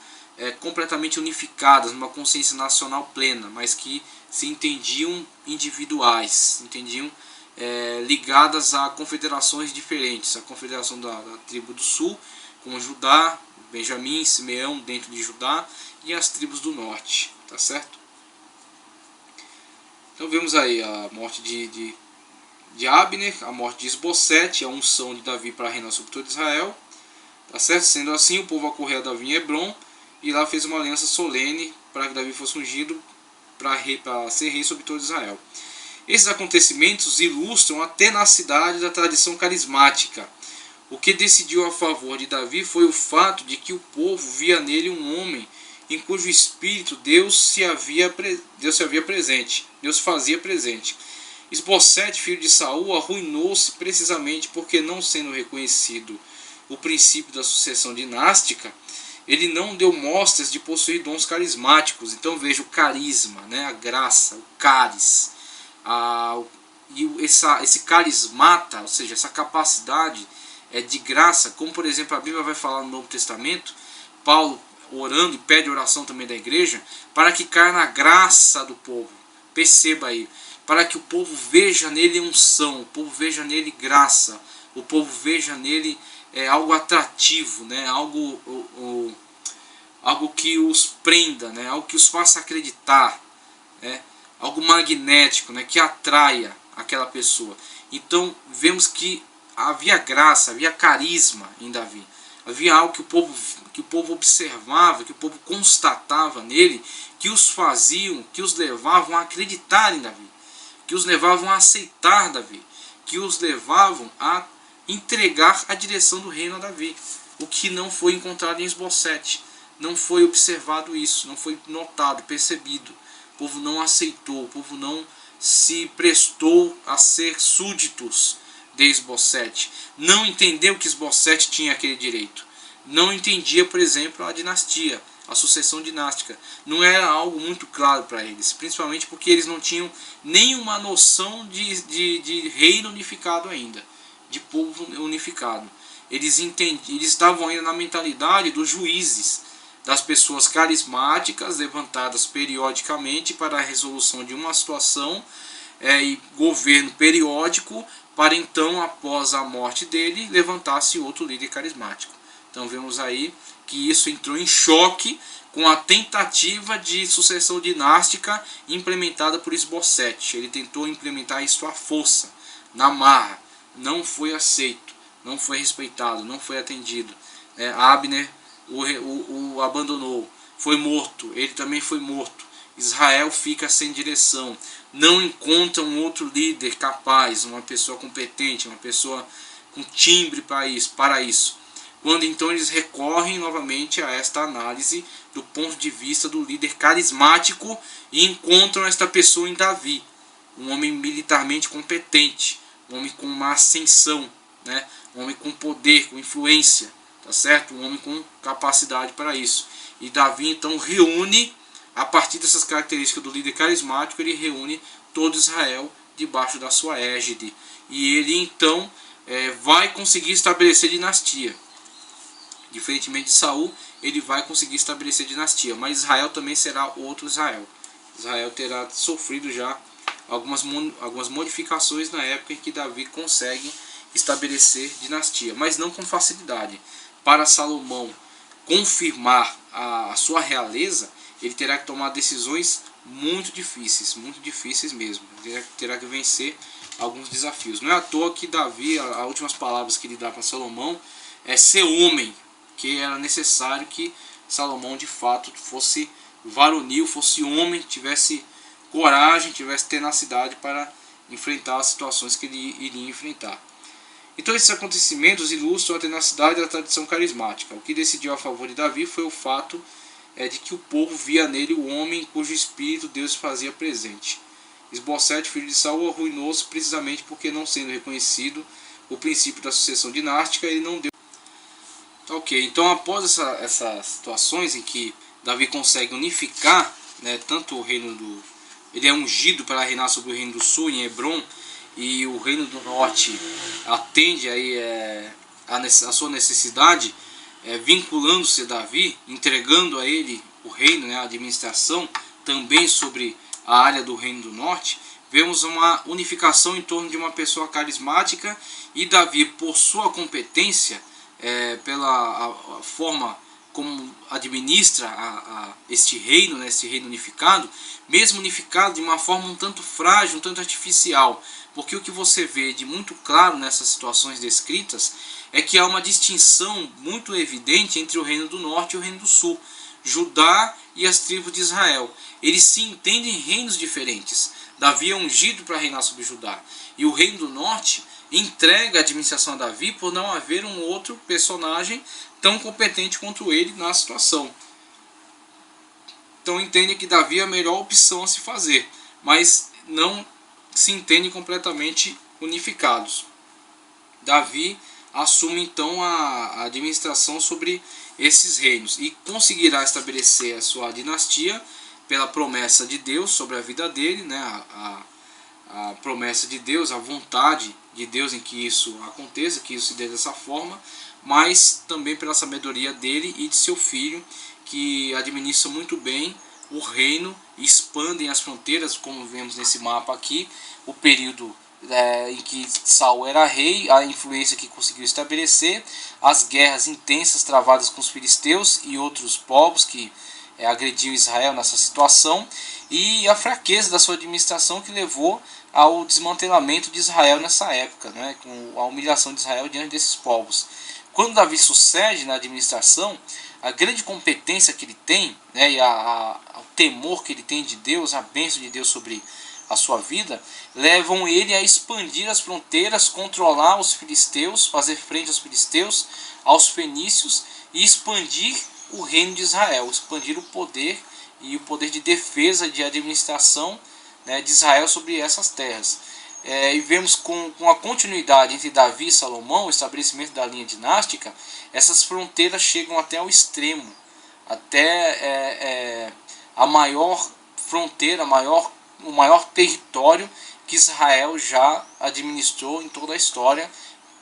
completamente unificadas, numa consciência nacional plena, mas que se entendiam individuais, se entendiam ligadas a confederações diferentes. A confederação da tribo do sul, com Judá, Benjamim, Simeão dentro de Judá e as tribos do norte, tá certo? Então vemos aí a morte de Abner, a morte de Isbosete, a unção de Davi para reinar sobre todo Israel, tá certo? Sendo assim, o povo acorreu a Davi em Hebrom e lá fez uma aliança solene para que Davi fosse ungido para ser rei sobre todo Israel. Esses acontecimentos ilustram a tenacidade da tradição carismática. O que decidiu a favor de Davi foi o fato de que o povo via nele um homem em cujo espírito Deus fazia presente. Isbosete, filho de Saul, arruinou-se precisamente porque, não sendo reconhecido o princípio da sucessão dinástica, ele não deu mostras de possuir dons carismáticos. Então veja o carisma, né? A graça, o caris. Esse carismata, ou seja, essa capacidade de graça, como por exemplo a Bíblia vai falar no Novo Testamento, Paulo orando e pede oração também da igreja, para que caia na graça do povo. Perceba aí, para que o povo veja nele unção, o povo veja nele graça, o povo veja nele algo atrativo, né? algo que os prenda, né? Algo que os faça acreditar, né? Algo magnético, né? Que atraia aquela pessoa. Então vemos que havia graça, havia carisma em Davi. Havia algo que o povo observava, que o povo constatava nele, que os faziam, que os levavam a acreditar em Davi, que os levavam a aceitar Davi, que os levavam a entregar a direção do reino a Davi. O que não foi encontrado em Isbosete. Não foi observado isso, não foi notado, percebido. O povo não aceitou, o povo não se prestou a ser súditos de Isbosete. Não entendeu que Isbosete tinha aquele direito. Não entendia, por exemplo, a dinastia, a sucessão dinástica. Não era algo muito claro para eles, principalmente porque eles não tinham nenhuma noção de reino unificado ainda, de povo unificado. Eles estavam ainda na mentalidade dos juízes, das pessoas carismáticas levantadas periodicamente para a resolução de uma situação e governo periódico, para então, após a morte dele, levantar-se outro líder carismático. Então vemos aí que isso entrou em choque com a tentativa de sucessão dinástica implementada por Isbosete. Ele tentou implementar isso à força, na marra. Não foi aceito, não foi respeitado, não foi atendido. Abner o abandonou, foi morto, ele também foi morto. Israel fica sem direção, não encontra um outro líder capaz, uma pessoa competente, uma pessoa com timbre para isso. Quando então eles recorrem novamente a esta análise do ponto de vista do líder carismático e encontram esta pessoa em Davi, um homem militarmente competente, um homem com uma ascensão, né? Um homem com poder, com influência, tá certo? Um homem com capacidade para isso. E Davi então reúne, a partir dessas características do líder carismático, ele reúne todo Israel debaixo da sua égide. E ele então vai conseguir estabelecer dinastia. Diferentemente de Saul, ele vai conseguir estabelecer dinastia. Mas Israel também será outro Israel. Israel terá sofrido já algumas modificações na época em que Davi consegue estabelecer dinastia, mas não com facilidade. Para Salomão confirmar a sua realeza, ele terá que tomar decisões muito difíceis mesmo. Ele terá que vencer alguns desafios. Não é à toa que Davi, as últimas palavras que ele dá para Salomão é ser homem, que era necessário que Salomão de fato fosse varonil, fosse homem, tivesse coragem, tivesse tenacidade para enfrentar as situações que ele iria enfrentar. Então esses acontecimentos ilustram a tenacidade da tradição carismática. O que decidiu a favor de Davi foi o fato de que o povo via nele o homem cujo espírito Deus fazia presente. Isbosete, filho de Saul, arruinou-se precisamente porque, não sendo reconhecido o princípio da sucessão dinástica, ele não deu. Ok, então após essas situações em que Davi consegue unificar, né, tanto o reino do... Ele é ungido para reinar sobre o reino do sul, em Hebrom, e o reino do norte atende aí a sua necessidade, vinculando-se a Davi, entregando a ele o reino, né, a administração também sobre a área do reino do norte. Vemos uma unificação em torno de uma pessoa carismática, e Davi, por sua competência, pela a forma como administra este reino, né, este reino unificado, mesmo unificado de uma forma um tanto frágil, um tanto artificial, porque o que você vê de muito claro nessas situações descritas é que há uma distinção muito evidente entre o reino do norte e o reino do sul, Judá e as tribos de Israel. Eles se entendem reinos diferentes. Davi é ungido para reinar sobre Judá, e o reino do norte entrega a administração a Davi por não haver um outro personagem tão competente quanto ele na situação. Então entende que Davi é a melhor opção a se fazer, mas não se entendem completamente unificados. Davi assume então a administração sobre esses reinos e conseguirá estabelecer a sua dinastia pela promessa de Deus sobre a vida dele, né? A promessa de Deus, a vontade de Deus em que isso aconteça, que isso se dê dessa forma, mas também pela sabedoria dele e de seu filho, que administra muito bem o reino, expandem as fronteiras, como vemos nesse mapa aqui, o período em que Saul era rei, a influência que conseguiu estabelecer, as guerras intensas travadas com os filisteus e outros povos que agrediam Israel nessa situação, e a fraqueza da sua administração que levou ao desmantelamento de Israel nessa época, né, com a humilhação de Israel diante desses povos. Quando Davi sucede na administração, a grande competência que ele tem, né, e o temor que ele tem de Deus, a bênção de Deus sobre a sua vida, levam ele a expandir as fronteiras, controlar os filisteus, fazer frente aos filisteus, aos fenícios e expandir o reino de Israel, expandir o poder e o poder de defesa, de administração, né, de Israel sobre essas terras. E vemos com a continuidade entre Davi e Salomão, o estabelecimento da linha dinástica, essas fronteiras chegam até ao extremo, até a maior fronteira, o maior território que Israel já administrou em toda a história,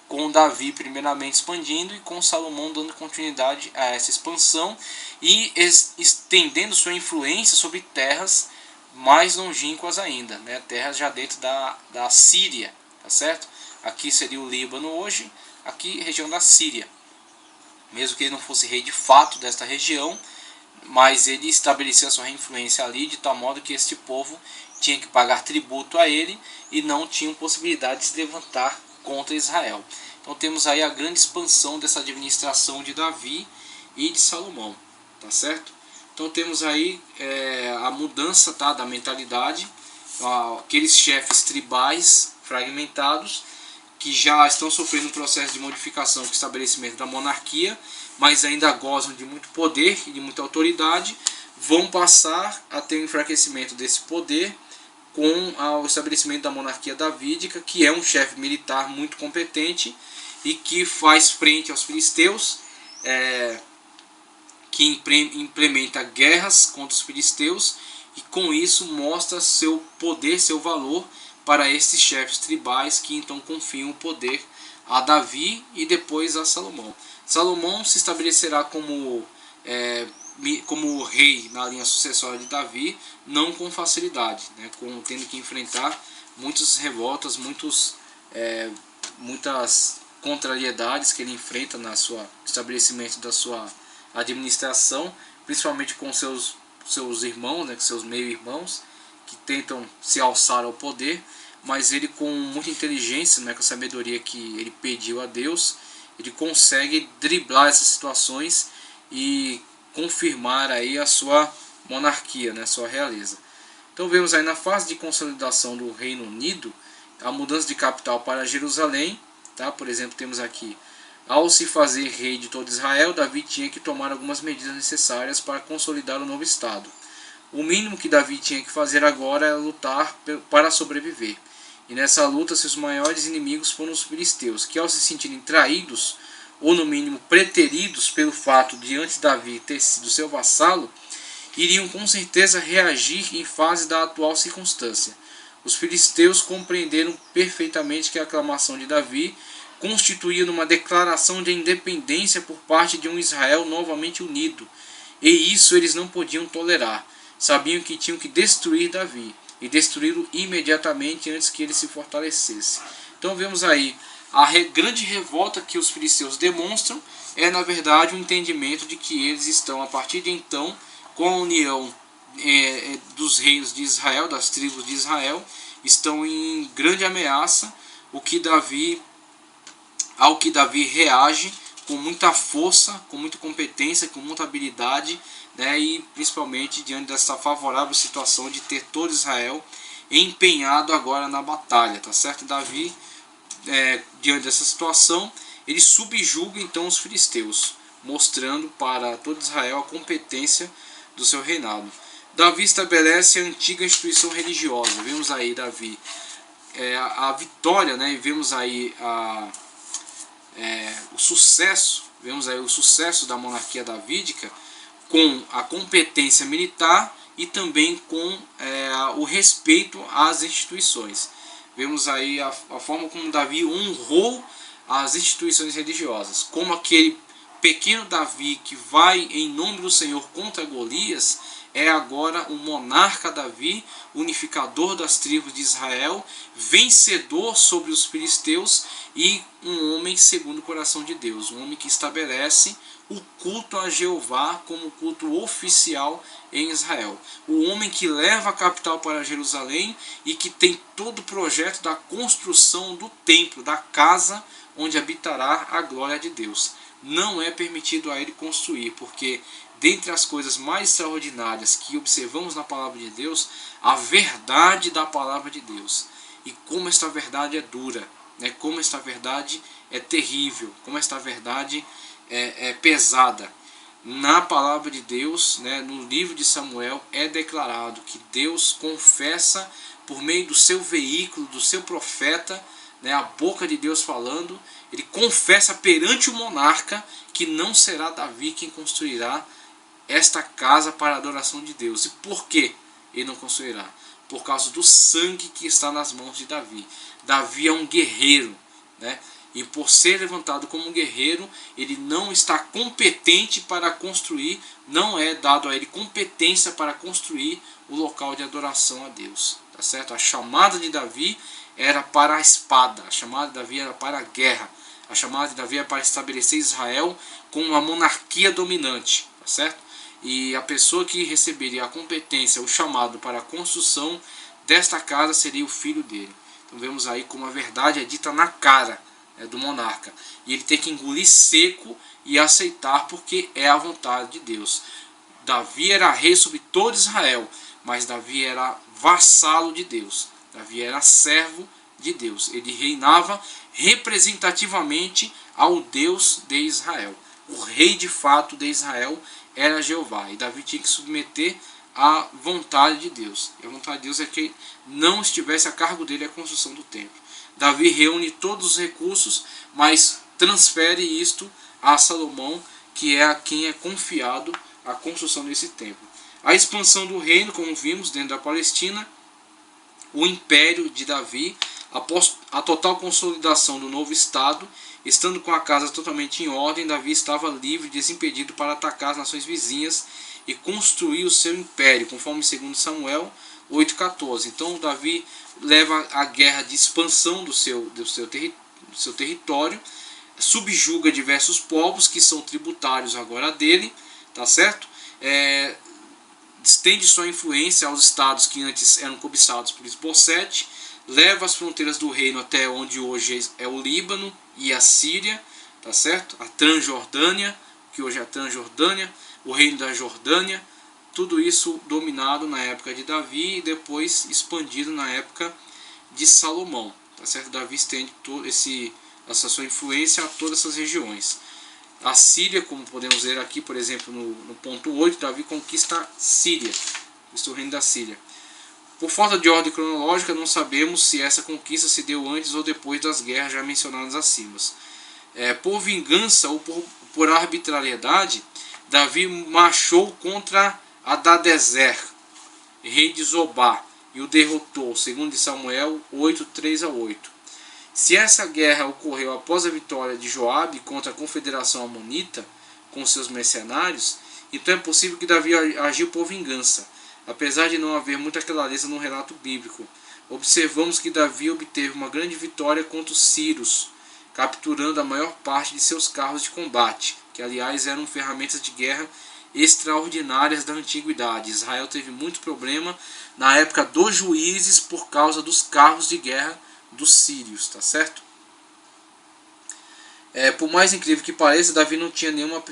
com Davi primeiramente expandindo e com Salomão dando continuidade a essa expansão e estendendo sua influência sobre terras mais longínquas ainda, né? Terras já dentro da Síria, tá certo? Aqui seria o Líbano hoje, aqui região da Síria. Mesmo que ele não fosse rei de fato desta região, mas ele estabeleceu a sua influência ali de tal modo que este povo tinha que pagar tributo a ele e não tinham possibilidade de se levantar contra Israel. Então temos aí a grande expansão dessa administração de Davi e de Salomão, tá certo? Então temos aí a mudança, tá, da mentalidade, aqueles chefes tribais fragmentados que já estão sofrendo um processo de modificação com o estabelecimento da monarquia, mas ainda gozam de muito poder e de muita autoridade, vão passar a ter um enfraquecimento desse poder com o estabelecimento da monarquia davídica, que é um chefe militar muito competente e que faz frente aos filisteus, que implementa guerras contra os filisteus e com isso mostra seu poder, seu valor para esses chefes tribais que então confiam o poder a Davi e depois a Salomão. Salomão se estabelecerá como rei na linha sucessória de Davi, não com facilidade, né, tendo que enfrentar muitas revoltas, muitas contrariedades que ele enfrenta no estabelecimento da sua administração, principalmente com seus irmãos, né, seus meio-irmãos, que tentam se alçar ao poder, mas ele com muita inteligência, né, com a sabedoria que ele pediu a Deus, ele consegue driblar essas situações e confirmar aí a sua monarquia, né, a sua realeza. Então vemos aí na fase de consolidação do Reino Unido, a mudança de capital para Jerusalém, tá? Por exemplo, temos aqui, ao se fazer rei de todo Israel, Davi tinha que tomar algumas medidas necessárias para consolidar o novo Estado. O mínimo que Davi tinha que fazer agora era lutar para sobreviver. E nessa luta, seus maiores inimigos foram os filisteus, que ao se sentirem traídos, ou no mínimo preteridos pelo fato de antes Davi ter sido seu vassalo, iriam com certeza reagir em face da atual circunstância. Os filisteus compreenderam perfeitamente que a aclamação de Davi constituía uma declaração de independência por parte de um Israel novamente unido, e isso eles não podiam tolerar. Sabiam que tinham que destruir Davi, e destruí-lo imediatamente antes que ele se fortalecesse. Então vemos aí grande revolta que os filisteus demonstram é, na verdade, um entendimento de que eles estão, a partir de então, com a união dos reinos de Israel, das tribos de Israel, estão em grande ameaça, ao que Davi reage com muita força, com muita competência, com muita habilidade, né, e principalmente diante dessa favorável situação de ter todo Israel empenhado agora na batalha, tá certo? Davi, diante dessa situação, ele subjuga então os filisteus, mostrando para todo Israel a competência do seu reinado. Davi estabelece a antiga instituição religiosa. Vemos aí Davi a vitória, né? E vemos aí o sucesso. Vemos aí o sucesso da monarquia davídica com a competência militar e também com o respeito às instituições. Vemos aí a forma como Davi honrou as instituições religiosas, como aquele pequeno Davi que vai em nome do Senhor contra Golias, é agora o monarca Davi, unificador das tribos de Israel, vencedor sobre os filisteus e um homem segundo o coração de Deus, um homem que estabelece o culto a Jeová como culto oficial em Israel. O homem que leva a capital para Jerusalém e que tem todo o projeto da construção do templo, da casa onde habitará a glória de Deus. Não é permitido a ele construir, porque dentre as coisas mais extraordinárias que observamos na palavra de Deus, a verdade da palavra de Deus. E como esta verdade é dura, né? Como esta verdade é terrível, como esta verdade é pesada. Na palavra de Deus, né, no livro de Samuel, é declarado que Deus confessa por meio do seu veículo, do seu profeta, né, a boca de Deus falando, ele confessa perante o monarca que não será Davi quem construirá esta casa para a adoração de Deus. E por que ele não construirá? Por causa do sangue que está nas mãos de Davi. Davi é um guerreiro, né? E por ser levantado como um guerreiro, ele não está competente para construir, não é dado a ele competência para construir o local de adoração a Deus. Tá certo? A chamada de Davi era para a espada, a chamada de Davi era para a guerra, a chamada de Davi era para estabelecer Israel como uma monarquia dominante. Tá certo? E a pessoa que receberia a competência, o chamado para a construção desta casa seria o filho dele. Então vemos aí como a verdade é dita na cara do monarca. E ele tem que engolir seco e aceitar, porque é a vontade de Deus. Davi era rei sobre todo Israel, mas Davi era vassalo de Deus. Davi era servo de Deus. Ele reinava representativamente ao Deus de Israel. O rei de fato de Israel era Jeová. E Davi tinha que submeter à vontade de Deus. E a vontade de Deus é que não estivesse a cargo dele a construção do templo. Davi reúne todos os recursos, mas transfere isto a Salomão, que é a quem é confiado a construção desse templo. A expansão do reino, como vimos, dentro da Palestina, o império de Davi, após a total consolidação do novo Estado, estando com a casa totalmente em ordem, Davi estava livre e desimpedido para atacar as nações vizinhas e construir o seu império, conforme 2 Samuel 8,14. Então Davi leva a guerra de expansão do seu território, subjuga diversos povos que são tributários agora dele, tá certo? Estende sua influência aos estados que antes eram cobiçados por Isbosete, leva as fronteiras do reino até onde hoje é o Líbano e a Síria, tá certo? A Transjordânia, que hoje é a Transjordânia, o reino da Jordânia, tudo isso dominado na época de Davi e depois expandido na época de Salomão, tá certo? Davi estende essa sua influência a todas essas regiões. A Síria, como podemos ver aqui, por exemplo, no ponto 8, Davi conquista a Síria, o reino da Síria. Por falta de ordem cronológica, não sabemos se essa conquista se deu antes ou depois das guerras já mencionadas acima. Por vingança ou por arbitrariedade, Davi marchou contra Hadadezer, rei de Zobá, e o derrotou, segundo Samuel 8, 3-8. Se essa guerra ocorreu após a vitória de Joabe contra a confederação amonita, com seus mercenários, então é possível que Davi agiu por vingança. Apesar de não haver muita clareza no relato bíblico, observamos que Davi obteve uma grande vitória contra os sírios, capturando a maior parte de seus carros de combate, que aliás eram ferramentas de guerra extraordinárias da antiguidade. Israel teve muito problema na época dos juízes por causa dos carros de guerra dos sírios, tá certo? Por mais incrível que pareça, Davi não tinha nenhuma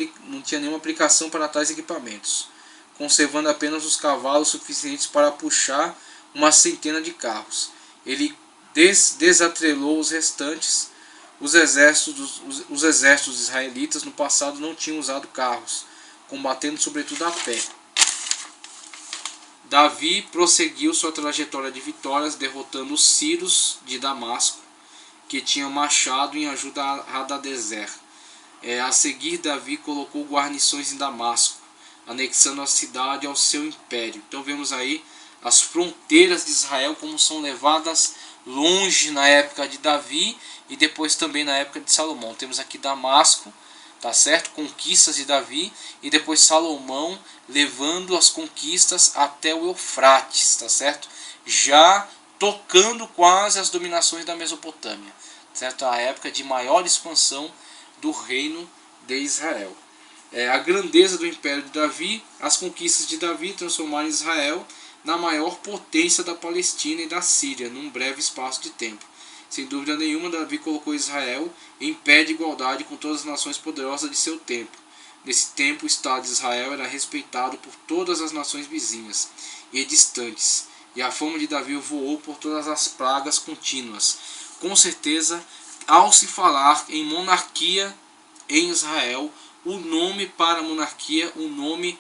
aplicação para tais equipamentos, conservando apenas os cavalos suficientes para puxar uma centena de carros. Ele desatrelou os restantes. Os exércitos israelitas no passado não tinham usado carros, combatendo sobretudo a pé. Davi prosseguiu sua trajetória de vitórias, derrotando os sírios de Damasco, que tinham marchado em ajuda a Hadadezer. A seguir, Davi colocou guarnições em Damasco, anexando a cidade ao seu império. Então vemos aí as fronteiras de Israel como são levadas longe na época de Davi e depois também na época de Salomão. Temos aqui Damasco, tá certo? Conquistas de Davi, e depois Salomão levando as conquistas até o Eufrates, tá certo? Já tocando quase as dominações da Mesopotâmia, certo? A época de maior expansão do reino de Israel. A grandeza do império de Davi, as conquistas de Davi transformaram Israel na maior potência da Palestina e da Síria num breve espaço de tempo. Sem dúvida nenhuma, Davi colocou Israel em pé de igualdade com todas as nações poderosas de seu tempo. Nesse tempo, o Estado de Israel era respeitado por todas as nações vizinhas e distantes, e a fama de Davi voou por todas as pragas contínuas. Com certeza, ao se falar em monarquia em Israel, o nome para a monarquia, o nome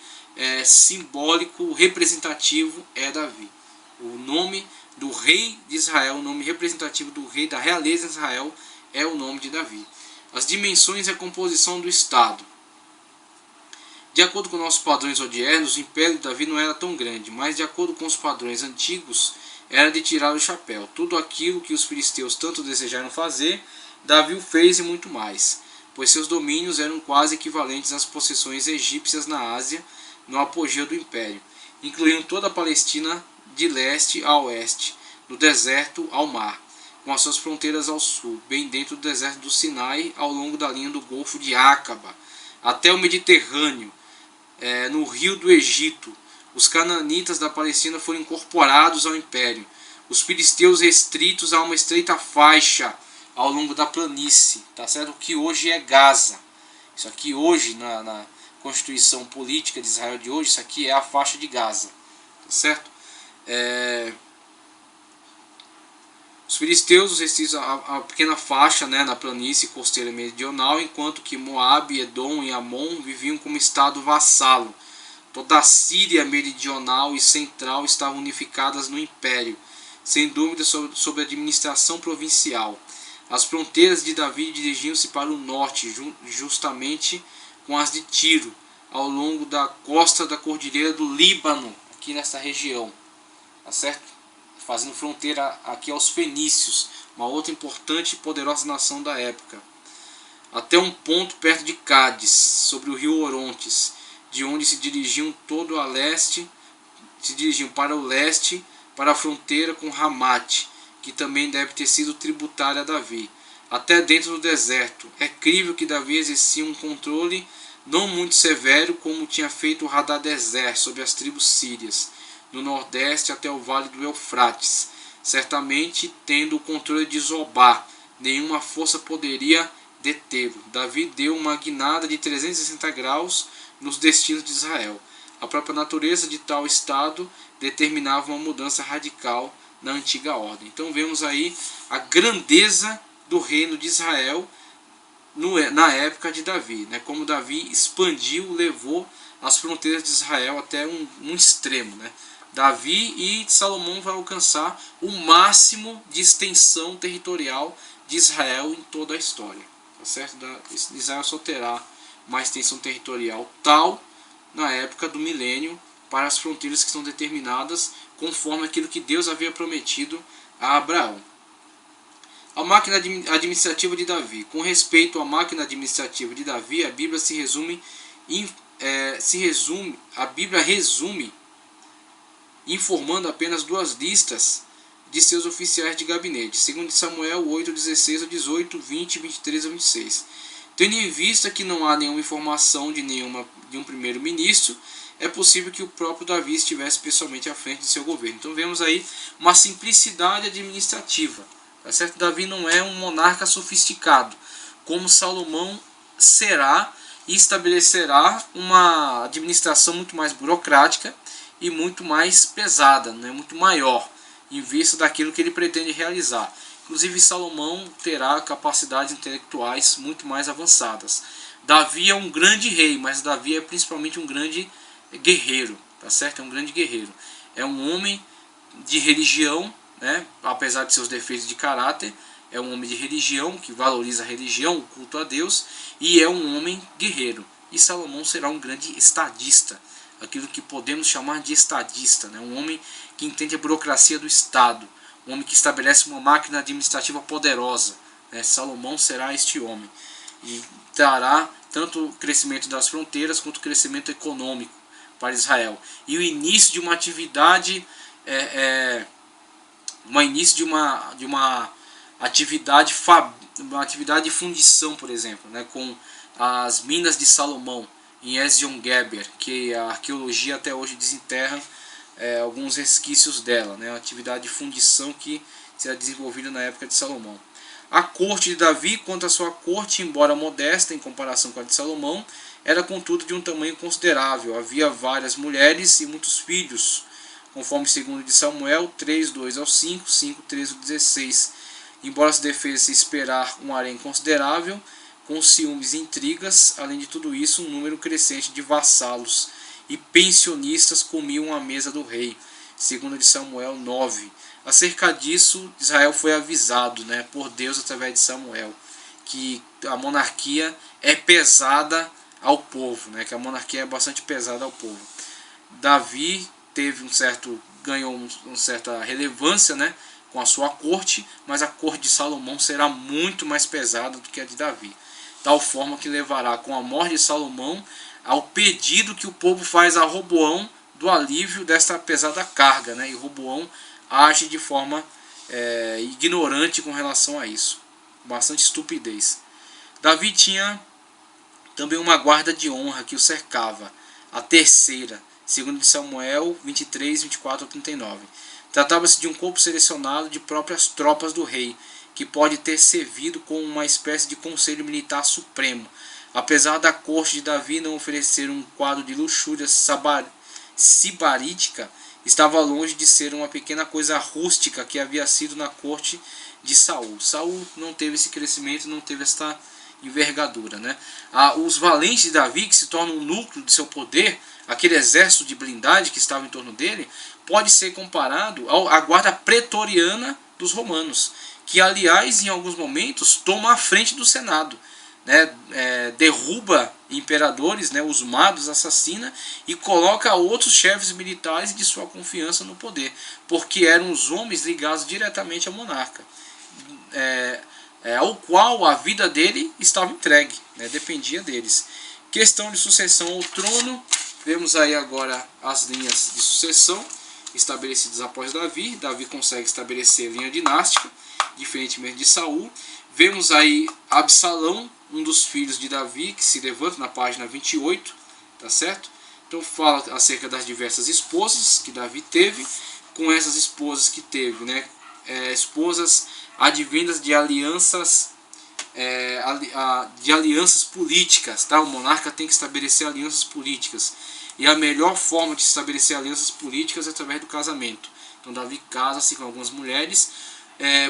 simbólico, representativo é Davi. O nome do rei de Israel, o nome representativo do rei da realeza de Israel é o nome de Davi. As dimensões e a composição do Estado. De acordo com nossos padrões odiernos, o império de Davi não era tão grande, mas de acordo com os padrões antigos, era de tirar o chapéu. Tudo aquilo que os filisteus tanto desejaram fazer, Davi o fez e muito mais, pois seus domínios eram quase equivalentes às possessões egípcias na Ásia, no apogeu do império, incluindo toda a Palestina de leste a oeste, do deserto ao mar, com as suas fronteiras ao sul, bem dentro do deserto do Sinai, ao longo da linha do Golfo de Acaba, até o Mediterrâneo, no rio do Egito. Os cananitas da Palestina foram incorporados ao império, os filisteus restritos a uma estreita faixa ao longo da planície, tá certo? O que hoje é Gaza. Isso aqui hoje, na Constituição Política de Israel de hoje, isso aqui é a faixa de Gaza, tá certo? Os filisteus, os restritos a pequena faixa, na planície costeira meridional, enquanto que Moabe, Edom e Amon viviam como estado vassalo. Toda a Síria meridional e central estavam unificadas no império, sem dúvida sob a administração provincial. As fronteiras de Davi dirigiam-se para o norte, justamente com as de Tiro, ao longo da costa da Cordilheira do Líbano, aqui nessa região, tá certo? Fazendo fronteira aqui aos fenícios, uma outra importante e poderosa nação da época, até um ponto perto de Cádiz, sobre o rio Orontes, de onde se dirigiam todo a leste, se dirigiam para o leste, para a fronteira com Ramate, que também deve ter sido tributária a Davi, até dentro do deserto. É crível que Davi exercia um controle não muito severo, como tinha feito o Hadadezer sobre as tribos sírias, no nordeste até o vale do Eufrates, certamente tendo o controle de Zobá. Nenhuma força poderia detê-lo. Davi deu uma guinada de 360 graus nos destinos de Israel. A própria natureza de tal estado determinava uma mudança radical na antiga ordem. Então vemos aí a grandeza do reino de Israel na época de Davi, como Davi expandiu, levou as fronteiras de Israel até um extremo. Davi e Salomão vai alcançar o máximo de extensão territorial de Israel em toda a história. Tá certo? Israel só terá uma extensão territorial tal na época do milênio para as fronteiras que são determinadas conforme aquilo que Deus havia prometido a Abraão. A máquina administrativa de Davi. Com respeito à máquina administrativa de Davi, a Bíblia resume informando apenas duas listas de seus oficiais de gabinete. Segundo Samuel 8, 16 a 18, 20, 23 a 26. Tendo em vista que não há nenhuma informação de um primeiro-ministro, é possível que o próprio Davi estivesse pessoalmente à frente de seu governo. Então vemos aí uma simplicidade administrativa. Tá certo? Davi não é um monarca sofisticado, como Salomão será, e estabelecerá uma administração muito mais burocrática e muito mais pesada, né? Muito maior, em vista daquilo que ele pretende realizar. Inclusive Salomão terá capacidades intelectuais muito mais avançadas. Davi é um grande rei, mas Davi é principalmente um grande guerreiro, tá certo? É um grande guerreiro. É um homem de religião, né? Apesar de seus defeitos de caráter, é um homem de religião, que valoriza a religião, o culto a Deus, e é um homem guerreiro. E Salomão será um grande estadista, aquilo que podemos chamar de estadista, né? Um homem que entende a burocracia do Estado, um homem que estabelece uma máquina administrativa poderosa, né? Salomão será este homem, e trará tanto o crescimento das fronteiras quanto o crescimento econômico para Israel, e o início de uma atividade, uma atividade de fundição, por exemplo, né, com as minas de Salomão em Ezion-Geber, que a arqueologia até hoje desenterra alguns resquícios dela, né, uma atividade de fundição que será desenvolvida na época de Salomão. A corte de Davi, quanto à sua corte, embora modesta em comparação com a de Salomão, era contudo de um tamanho considerável. Havia várias mulheres e muitos filhos, conforme segundo de Samuel 3, 2 ao 5, 5, 13 ao 16. Embora se devesse esperar um harém considerável, com ciúmes e intrigas, além de tudo isso, um número crescente de vassalos e pensionistas comiam à mesa do rei, segundo de Samuel 9. Acerca disso, Israel foi avisado, né, por Deus através de Samuel, que a monarquia é pesada ao povo, né, que a monarquia é bastante pesada ao povo. Davi ganhou uma certa relevância, né, com a sua corte, mas a corte de Salomão será muito mais pesada do que a de Davi, tal forma que levará com a morte de Salomão ao pedido que o povo faz a Roboão do alívio desta pesada carga, né, e Roboão age de forma ignorante com relação a isso, bastante estupidez. Davi tinha também uma guarda de honra que o cercava, a terceira, segundo de Samuel 23, 24 a 39. Tratava-se de um corpo selecionado de próprias tropas do rei, que pode ter servido como uma espécie de conselho militar supremo. Apesar da corte de Davi não oferecer um quadro de luxúria sibarítica, estava longe de ser uma pequena coisa rústica que havia sido na corte de Saul. Saul não teve esse crescimento, não teve esta envergadura, né? Os valentes de Davi, que se tornam o núcleo de seu poder, aquele exército de blindade que estava em torno dele, pode ser comparado à guarda pretoriana dos romanos, que aliás em alguns momentos toma a frente do Senado, né? Derruba imperadores, né? Os mados, assassina e coloca outros chefes militares de sua confiança no poder, porque eram os homens ligados diretamente ao monarca, ao qual a vida dele estava entregue, né? Dependia deles. Questão de sucessão ao trono, vemos aí agora as linhas de sucessão estabelecidas após Davi. Davi consegue estabelecer a linha dinástica, diferentemente de Saul. Vemos aí Absalão, um dos filhos de Davi, que se levanta na página 28, tá certo? Então fala acerca das diversas esposas que Davi teve. Com essas esposas que teve, né, esposas advindas de alianças, políticas, tá? O monarca tem que estabelecer alianças políticas, e a melhor forma de estabelecer alianças políticas é através do casamento. Então Davi casa-se com algumas mulheres,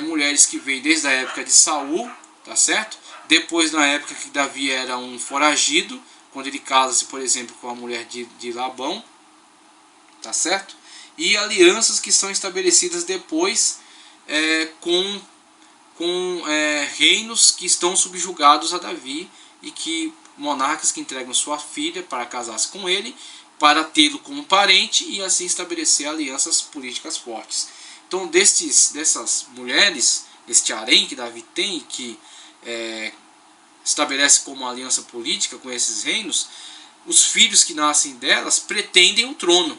mulheres que vêm desde a época de Saul, tá certo? Depois, na época que Davi era um foragido, quando ele casa-se, por exemplo, com a mulher de Labão, tá certo? E alianças que são estabelecidas depois com reinos que estão subjugados a Davi, e que monarcas que entregam sua filha para casar-se com ele, para tê-lo como parente e assim estabelecer alianças políticas fortes. Então dessas mulheres, este harém que Davi tem, que estabelece como aliança política com esses reinos, os filhos que nascem delas pretendem o trono,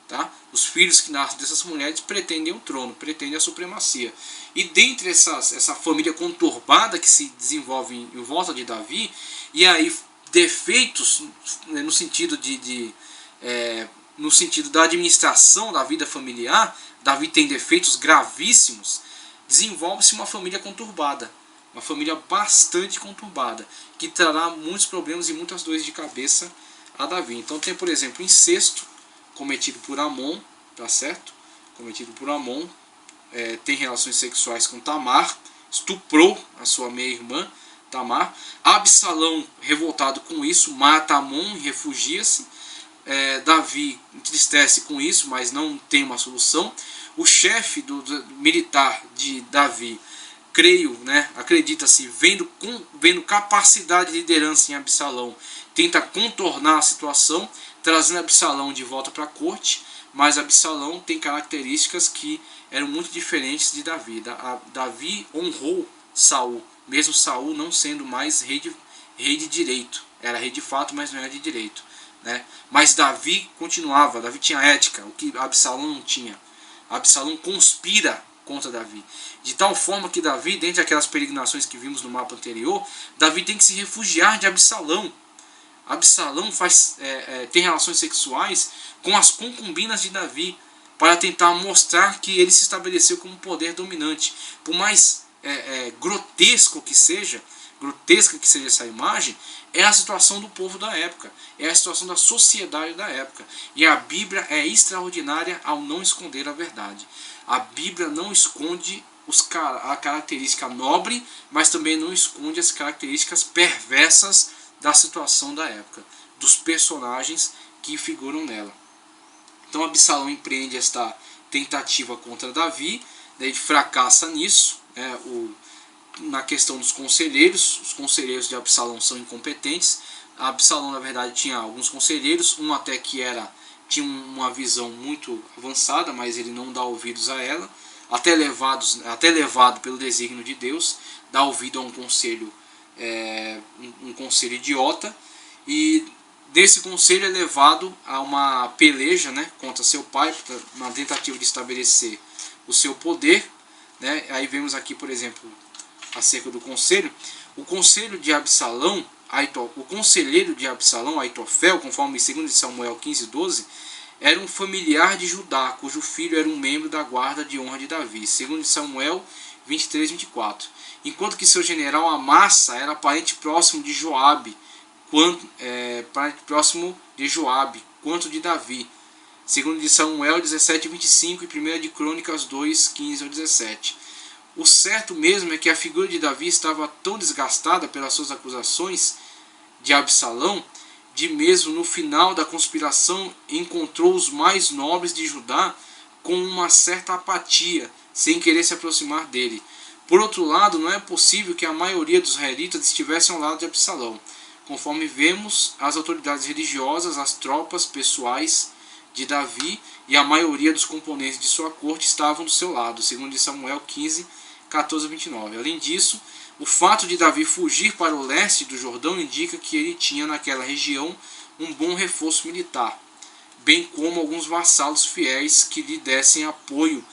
tá? Os filhos que nascem dessas mulheres pretendem o trono, pretendem a supremacia. E dentre essa família conturbada que se desenvolve em volta de Davi, e aí defeitos no sentido no sentido da administração da vida familiar, Davi tem defeitos gravíssimos, desenvolve-se uma família conturbada, uma família bastante conturbada, que trará muitos problemas e muitas dores de cabeça a Davi. Então tem, por exemplo, incesto cometido por Amon, tá certo? Cometido por Amon, tem relações sexuais com Tamar, estuprou a sua meia-irmã Tamar. Absalão, revoltado com isso, mata Amon e refugia-se. Davi entristece com isso, mas não tem uma solução. O chefe do militar de Davi, creio, acredita-se, vendo capacidade de liderança em Absalão, tenta contornar a situação, trazendo Absalão de volta para a corte, mas Absalão tem características que eram muito diferentes de Davi. Davi honrou Saul, mesmo Saul não sendo mais rei de direito. Era rei de fato, mas não era de direito. Mas Davi continuava, Davi tinha ética, o que Absalão não tinha. Absalão conspira contra Davi, de tal forma que Davi, dentre aquelas peregrinações que vimos no mapa anterior, Davi tem que se refugiar de Absalão. Absalão tem relações sexuais com as concubinas de Davi, para tentar mostrar que ele se estabeleceu como poder dominante. Por mais grotesca que seja essa imagem, é a situação do povo da época, é a situação da sociedade da época. E a Bíblia é extraordinária ao não esconder a verdade. A Bíblia não esconde a característica nobre, mas também não esconde as características perversas da situação da época, dos personagens que figuram nela. Então Absalão empreende esta tentativa contra Davi, ele fracassa nisso. Na questão dos conselheiros, os conselheiros de Absalão são incompetentes. Absalão, na verdade, tinha alguns conselheiros, um até que tinha uma visão muito avançada, mas ele não dá ouvidos a ela, até levado pelo desígnio de Deus, dá ouvido a um conselho idiota, e desse conselho é levado a uma peleja contra seu pai, na tentativa de estabelecer o seu poder. Aí vemos aqui, por exemplo, acerca do conselho. O conselho de Absalão, o conselheiro de Absalão, Aitofel, conforme 2 Samuel 15:12, era um familiar de Judá, cujo filho era um membro da guarda de honra de Davi. 2 Samuel 23:24. Enquanto que seu general Amassa era parente próximo de Joabe, quanto de Davi. 2 Samuel 17:25 e 1 de Crônicas 2:15-17. O certo mesmo é que a figura de Davi estava tão desgastada pelas suas acusações de Absalão, de mesmo no final da conspiração encontrou os mais nobres de Judá com uma certa apatia, sem querer se aproximar dele. Por outro lado, não é possível que a maioria dos israelitas estivesse ao lado de Absalão. Conforme vemos, as autoridades religiosas, as tropas pessoais de Davi e a maioria dos componentes de sua corte estavam do seu lado, segundo Samuel 15:14-29. Além disso, o fato de Davi fugir para o leste do Jordão indica que ele tinha naquela região um bom reforço militar, bem como alguns vassalos fiéis que lhe dessem apoio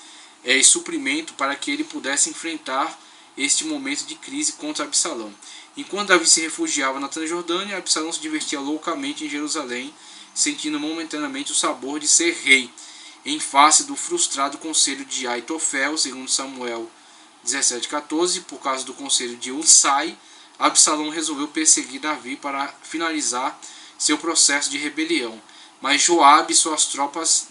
e suprimento para que ele pudesse enfrentar este momento de crise contra Absalão. Enquanto Davi se refugiava na Transjordânia, Absalão se divertia loucamente em Jerusalém, sentindo momentaneamente o sabor de ser rei, em face do frustrado conselho de Aitofel, segundo Samuel 17:14, por causa do conselho de Ussai, Absalão resolveu perseguir Davi para finalizar seu processo de rebelião. Mas Joabe e suas tropas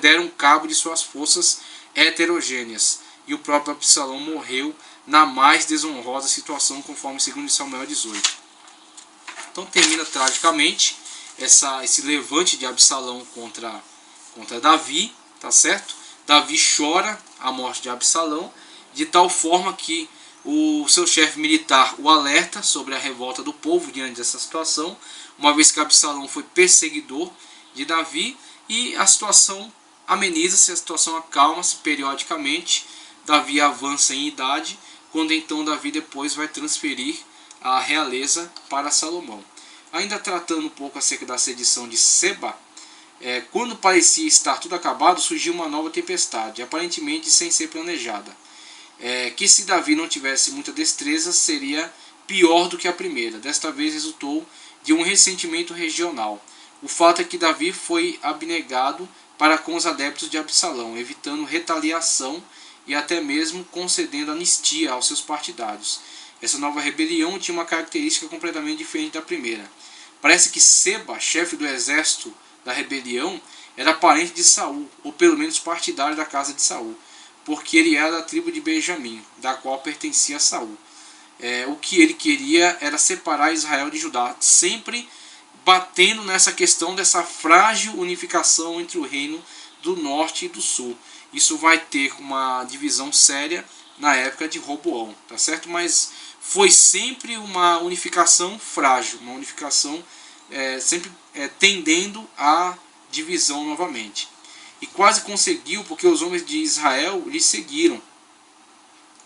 deram cabo de suas forças heterogêneas, e o próprio Absalão morreu na mais desonrosa situação, conforme 2 Samuel 18. Então termina tragicamente esse levante de Absalão contra Davi, tá certo? Davi chora a morte de Absalão, de tal forma que o seu chefe militar o alerta sobre a revolta do povo diante dessa situação, uma vez que Absalão foi perseguidor de Davi, e a situação ameniza-se, a situação acalma-se periodicamente. Davi avança em idade, quando então Davi depois vai transferir a realeza para Salomão. Ainda tratando um pouco acerca da sedição de Seba, Quando parecia estar tudo acabado, surgiu uma nova tempestade, aparentemente sem ser planejada. Que se Davi não tivesse muita destreza, seria pior do que a primeira. Desta vez resultou de um ressentimento regional. O fato é que Davi foi abnegado para com os adeptos de Absalão, evitando retaliação e até mesmo concedendo anistia aos seus partidários. Essa nova rebelião tinha uma característica completamente diferente da primeira. Parece que Seba, chefe do exército da rebelião, era parente de Saul, ou pelo menos partidário da casa de Saul, porque ele era da tribo de Benjamim, da qual pertencia a Saul. O que ele queria era separar Israel de Judá, sempre batendo nessa questão dessa frágil unificação entre o reino do norte e do sul. Isso vai ter uma divisão séria na época de Roboão, tá certo? Mas foi sempre uma unificação frágil, uma unificação sempre tendendo à divisão novamente. E quase conseguiu, porque os homens de Israel lhe seguiram,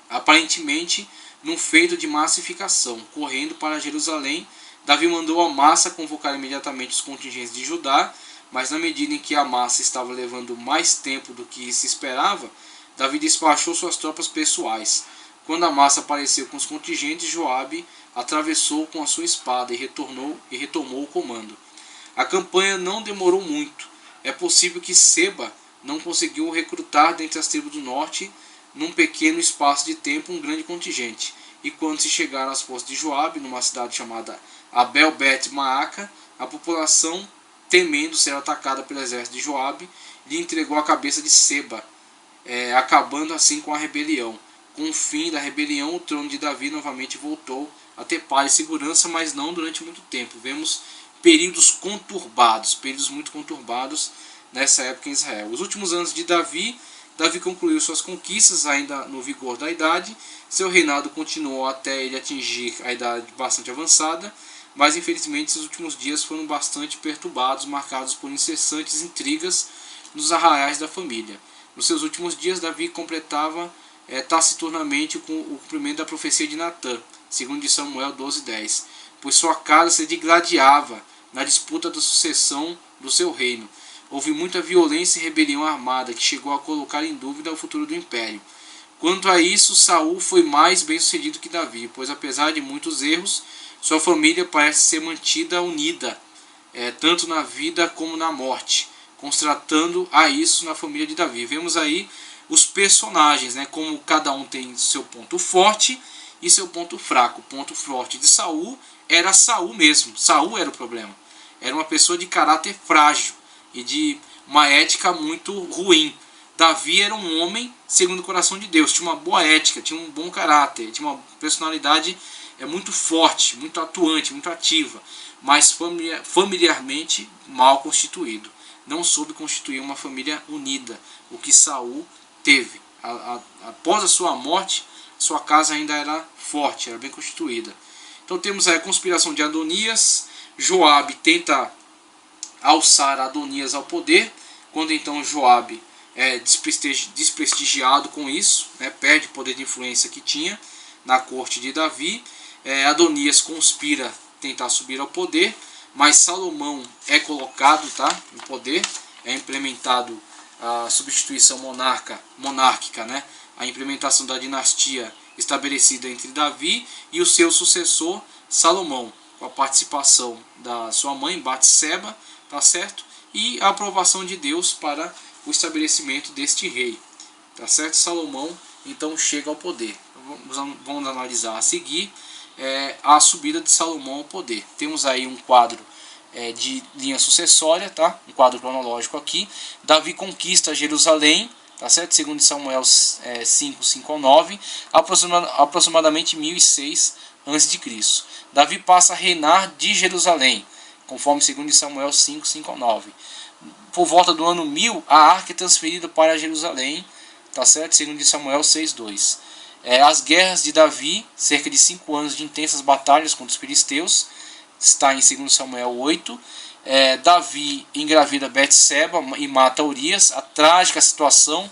aparentemente num feito de massificação, correndo para Jerusalém. Davi mandou a massa convocar imediatamente os contingentes de Judá, mas na medida em que a massa estava levando mais tempo do que se esperava, Davi despachou suas tropas pessoais. Quando a massa apareceu com os contingentes, Joabe atravessou com a sua espada e retomou o comando. A campanha não demorou muito. É possível que Seba não conseguiu recrutar dentre as tribos do norte, num pequeno espaço de tempo, um grande contingente. E quando se chegaram às posses de Joabe, numa cidade chamada Abel-Bet-Maaca, a população, temendo ser atacada pelo exército de Joabe, lhe entregou a cabeça de Seba, acabando assim com a rebelião. Com o fim da rebelião, o trono de Davi novamente voltou a ter paz e segurança, mas não durante muito tempo. Vemos períodos muito conturbados nessa época em Israel. Os últimos anos de Davi concluiu suas conquistas ainda no vigor da idade. Seu reinado continuou até ele atingir a idade bastante avançada, mas infelizmente seus últimos dias foram bastante perturbados, marcados por incessantes intrigas nos arraiais da família. Nos seus últimos dias, Davi completava taciturnamente com o cumprimento da profecia de Natã, segundo de Samuel 12:10, pois sua casa se digladiava na disputa da sucessão do seu reino. Houve muita violência e rebelião armada que chegou a colocar em dúvida o futuro do império. Quanto a isso, Saul foi mais bem sucedido que Davi, pois apesar de muitos erros, sua família parece ser mantida unida, tanto na vida como na morte, constatando a isso na família de Davi. Vemos aí os personagens, como cada um tem seu ponto forte e seu ponto fraco. O ponto forte de Saul era Saul mesmo. Saul era o problema. Era uma pessoa de caráter frágil e de uma ética muito ruim. Davi era um homem segundo o coração de Deus, tinha uma boa ética, tinha um bom caráter, tinha uma personalidade muito forte, muito atuante, muito ativa, mas familiarmente mal constituído. Não soube constituir uma família unida, o que Saul teve. Após a sua morte, sua casa ainda era forte, era bem constituída. Então temos aí a conspiração de Adonias. Joabe tenta alçar Adonias ao poder, quando então Joabe é desprestigiado com isso, perde o poder de influência que tinha na corte de Davi. Adonias conspira tentar subir ao poder, mas Salomão é colocado no poder, é implementado a substituição monárquica, a implementação da dinastia estabelecida entre Davi e o seu sucessor Salomão, com a participação da sua mãe Batseba, tá certo? E a aprovação de Deus para o estabelecimento deste rei, tá certo? Salomão então chega ao poder. Vamos analisar a seguir a subida de Salomão ao poder. Temos aí um quadro de linha sucessória, tá? Um quadro cronológico aqui. Davi conquista Jerusalém, tá certo? Segundo Samuel 5:5-9, aproximadamente 1006 a.C. Davi passa a reinar de Jerusalém, conforme segundo Samuel 5:5-9. Por volta do ano 1000, a arca é transferida para Jerusalém, tá certo? Segundo Samuel 6:2. As guerras de Davi, cerca de 5 anos de intensas batalhas contra os filisteus, está em 2 Samuel 8. Davi engravida Betseba e mata Urias, a trágica situação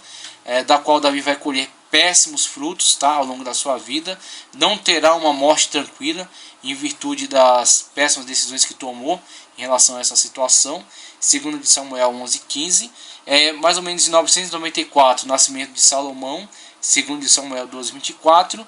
da qual Davi vai colher péssimos frutos, ao longo da sua vida. Não terá uma morte tranquila, em virtude das péssimas decisões que tomou em relação a essa situação. 2 de Samuel 11:15. Mais ou menos em 994, o nascimento de Salomão. 2 de Samuel 12:24.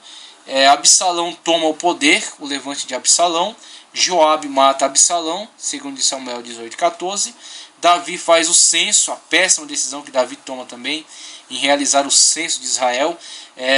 Absalão toma o poder, o levante de Absalão. Joabe mata Absalão, 2 de Samuel 18:14. Davi faz o censo, a péssima decisão que Davi toma também em realizar o censo de Israel,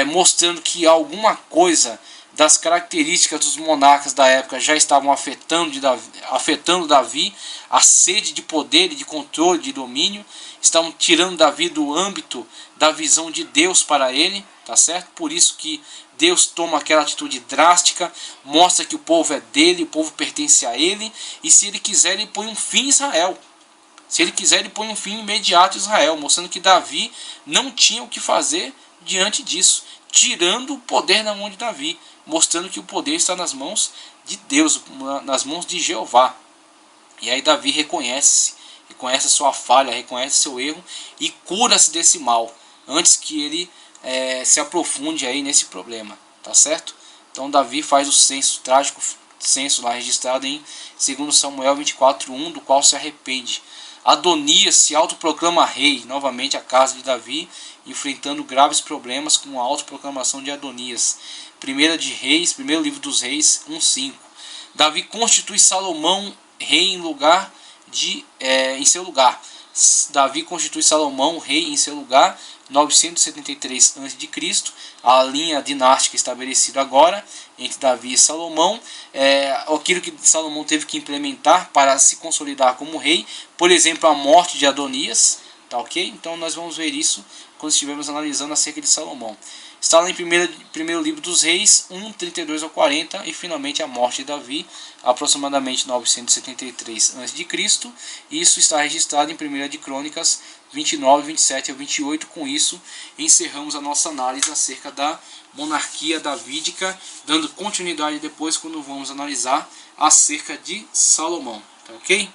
mostrando que alguma coisa das características dos monarcas da época já estavam afetando Davi, a sede de poder e de controle, de domínio, estavam tirando Davi do âmbito da visão de Deus para ele, tá certo? Por isso que Deus toma aquela atitude drástica, mostra que o povo é dele, o povo pertence a ele, e se ele quiser ele põe um fim em Israel. Se ele quiser ele põe um fim imediato em Israel, mostrando que Davi não tinha o que fazer diante disso, tirando o poder na mão de Davi, mostrando que o poder está nas mãos de Deus, nas mãos de Jeová. E aí Davi reconhece a sua falha, reconhece seu erro e cura-se desse mal, antes que ele se aprofunde aí nesse problema, tá certo? Então Davi faz o censo, trágico censo lá registrado em 2 Samuel 24:1, do qual se arrepende. Adonias se autoproclama rei, novamente a casa de Davi, enfrentando graves problemas com a autoproclamação de Adonias. Primeiro livro dos Reis 1:5. Davi constitui Salomão rei em seu lugar. Davi constitui Salomão rei em seu lugar, 973 a.C., a linha dinástica estabelecida agora entre Davi e Salomão, aquilo que Salomão teve que implementar para se consolidar como rei, por exemplo, a morte de Adonias, tá ok? Então nós vamos ver isso quando estivermos analisando acerca de Salomão. Está lá em primeiro livro dos Reis, 1:32 a 40, e finalmente a morte de Davi, aproximadamente 973 a.C. Isso está registrado em 1 de Crônicas 29, 27 a 28. Com isso, encerramos a nossa análise acerca da monarquia davídica, dando continuidade depois quando vamos analisar acerca de Salomão. Tá ok?